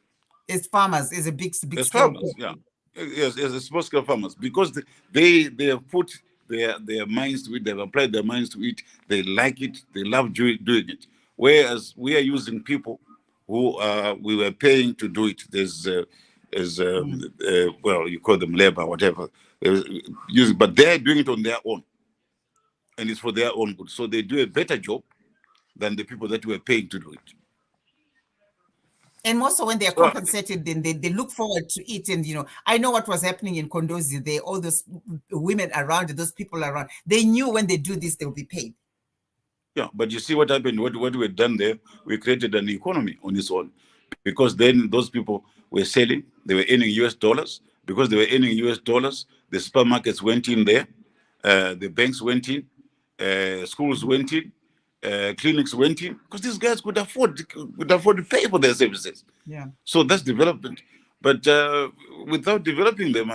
[SPEAKER 1] As farmers, as a big
[SPEAKER 2] as
[SPEAKER 1] scale.
[SPEAKER 2] farmers, yeah. Yes, as a small-scale farmers, because they have put their minds to it, they've applied their minds to it, they like it, they love doing it. Whereas we are using people who we were paying to do it. Well, you call them labor, whatever. But they're doing it on their own, and it's for their own good. So they do a better job than the people that were paying to do it.
[SPEAKER 1] And also when they're compensated, then they look forward to it. And, I know what was happening in Kondozi. All those women around, those people around, they knew when they do this, they'll be paid.
[SPEAKER 2] Yeah, but you see what happened, what we had done there, we created an economy on its own. Because then those people were selling, they were earning US dollars. Because they were earning US dollars, the supermarkets went in there, the banks went in, schools went in, clinics went in, because these guys could afford to pay for their services.
[SPEAKER 1] Yeah.
[SPEAKER 2] So that's development. But without developing them,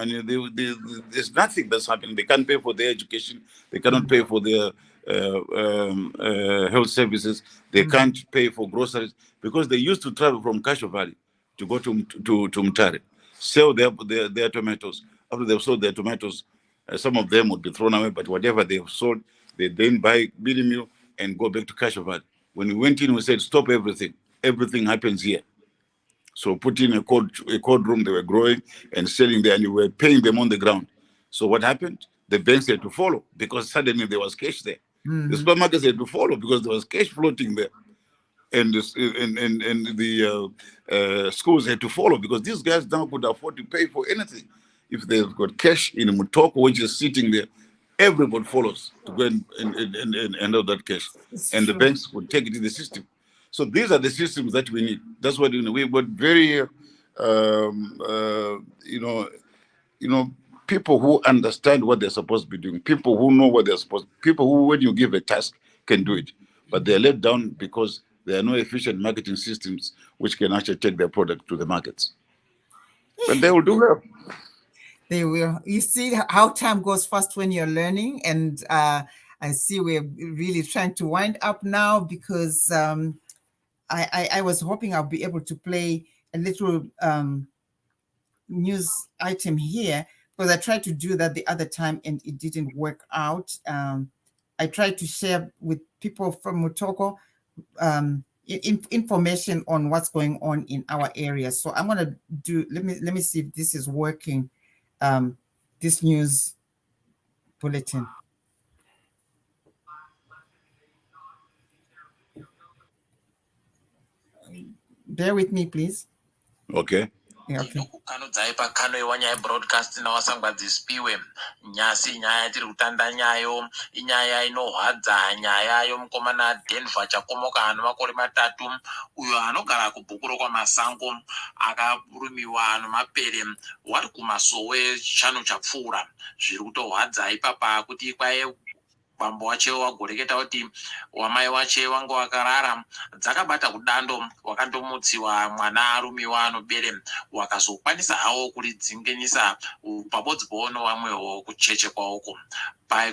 [SPEAKER 2] there's nothing that's happening. They can't pay for their education. They cannot pay for their health services. They can't pay for groceries, because they used to travel from Kasho Valley to go to Mutare, sell their tomatoes. After they've sold their tomatoes, some of them would be thrown away, but whatever they've sold, they then buy bidding meal and go back to Kasho Valley. When we went in, we said, stop everything. everything happens here. So put in a cold room, they were growing and selling there, and you were paying them on the ground. So what happened? The banks had to follow because suddenly there was cash there. The supermarkets had to follow because there was cash floating there. And the schools had to follow because these guys now could afford to pay for anything. If they've got cash in Mutoko, which is sitting there, everybody follows to go and handle that cash. And the banks would take it to the system. So these are the systems that we need. That's what we need. We've got very, people who understand what they're supposed to be doing, people who know what they're supposed, people who, when you give a task, can do it. But they're let down because there are no efficient marketing systems which can actually take their product to the markets. But they will do well.
[SPEAKER 1] They will. You see how time goes fast when you're learning. And I see we're really trying to wind up now because I was hoping I'll be able to play a little news item here, because I tried to do that the other time and it didn't work out. I tried to share with people from Mutoko information on what's going on in our area. So I'm going to do, let me see if this is working, this news bulletin. Bear with me, please.
[SPEAKER 2] Okay.
[SPEAKER 3] Kanodzai pakano iwanyaya broadcast nawasangwa dzispiwe nyasi inyaya tiri kutanda nyayo inyaya inohwadza nyaya yomukomana Denver chakomoka ano makore 3 uyo anogara kubhukuro kwamasango akarumiwa ano mapere wari kumasowe chano chapfuura zviri kutohwadza ipapa kuti kwaye bambo wache wagoreketa kuti wamai wache wangu wakarara dzakabata kudando wakandomutsiwa mwana arumiwa anobere wakazokwanisa hawo kuridzingenisa pabodzi bono wamwewo kucheche kwawoko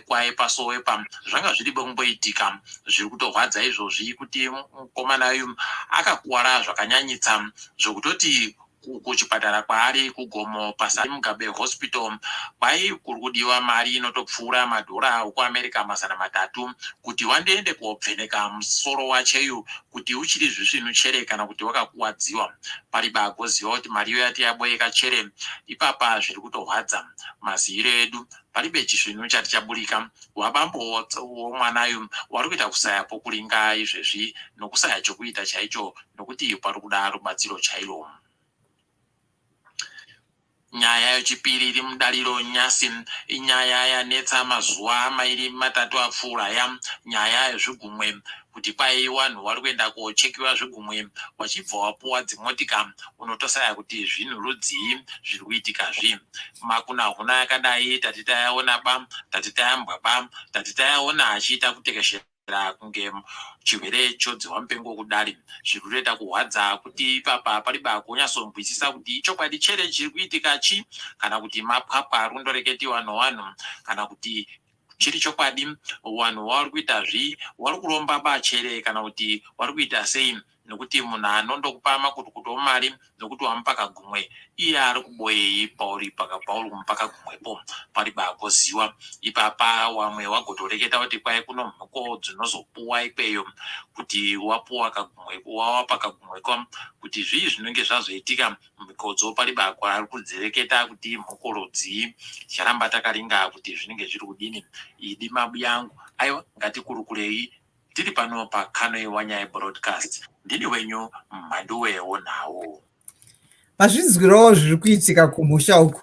[SPEAKER 3] kwaye pasowepa zvanga zviri kumboitika zviri kutorwadza izvozvi kuti mukomana uyu akakuwara zvakanyanyitsa zvokutoti kuchipatara kwaari kugomo pasari Mugabe hospital kwai kuri kudiwa mari inotopfuura madhora okuAmerica 300 kuti wandoende koopfeneka musoro wacheyu kuti uchiri zvisvinu chere kana kuti wakakuwadziwa. Pari bagoziva kuti mari iyo yati yaboyeka chere ipapa zviri kutorwadza maziro edu paribe chisvinu chati chaburika wabambo womwanayu wari kuita kusayapo kuringa izvezvi nokusaya chokuita chaicho nokuti pari kuda rubatsiro chairo. Nyaya yechipiri iri mudariro nyasi inyaya yanetsa mazuva 2-3 apfuura ya nyaya yezvigumwe kuti kwai vanhu vari kuenda kochekiwa zvigumwe wachibva wapuwa dzimotika unotosaya kuti zvinhu rudzii zviri kuitikazvi. Makuna huna yakadai tati tayaona ba tati tayambwa ba tati tayaona achiita kutekeshera kunge chirwere chodziwa mupengo kudari zviri kutoita kuhwadza kuti ipapa pari bakunyatsonzwisisa kuti chokwadi chere chiri kuitika chi kana kuti mapwapwa ari kundoreketiwa nevanhu kana kuti chiri chokwadi vanhu vari kuita zvi vari kuromba bachere kana kuti vari kuita sei nokuti munhu anondokupa makutukutu omari nokuti wamupa kagumwe iye ari kuboyei pauri kumupa kagumwepo pari bagoziwa. Ipapa wamwe wagotoreketa kuti kwai kuno mhuko dzinozopuwa ikweyo kuti wapuwa kagumwepo wawapa kagumweko kuti zvii zvinenge zvazoitika mhikodzo pari bako ari kudzireketa kuti mhuko rudzii charamba takaringa kuti zvinenge zviri kudini. Idi mabu yangu aiwa ngatikurukurei tiri pano pakano iwanyaya broadcast. Ndini wenyu mhanduwewo nawo
[SPEAKER 1] mazvinzwirawo zviri kuitika kumusha uku.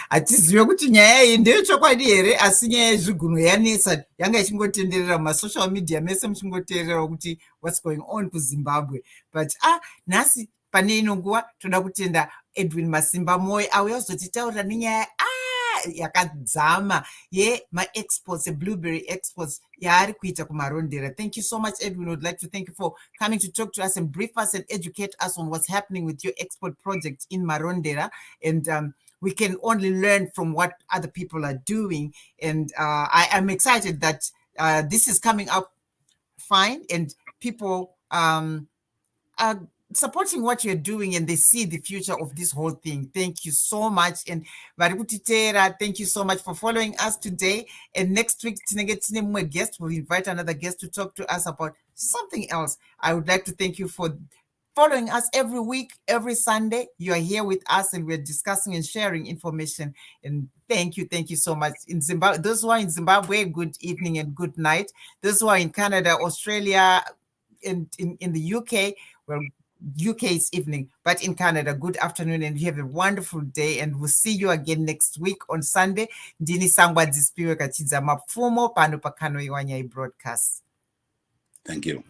[SPEAKER 1] Hatizive kuti nyaya iyi ndeyechokwadi here, asi nyaya yezvigunwe yanetsa yanga ichingotenderera mumasocial media mese muchingoteerera kuti what's going on kuZimbabwe. But nhasi pane ino nguva toda kutenda Edwin Masimba Moyo auya kuzotitaurira nenyaya yakadzama yema-exports, blueberry exports yaari kuita kumarondera. Thank you so much, Edwin. Would like to thank you for coming to talk to us and brief us and educate us on what's happening with your export project in Marondera. And we can only learn from what other people are doing. And I am excited that this is coming up fine and people are supporting what you're doing, and they see the future of this whole thing. Thank you so much. And Varikutitera, thank you so much for following us today. And next week, guest, we'll invite another guest to talk to us about something else. I would like to thank you for following us every week, every Sunday. You are here with us and we're discussing and sharing information. And thank you so much. In Zimbabwe, those who are in Zimbabwe, good evening and good night. Those who are in Canada, Australia, in the UK, well, UK is evening, but in Canada, good afternoon, and you have a wonderful day, and we'll see you again next week on Sunday. Ndini Sangwa Dzispiwe Kachidza Mapfumo pano pa Kano Iwanya broadcast.
[SPEAKER 2] Thank you.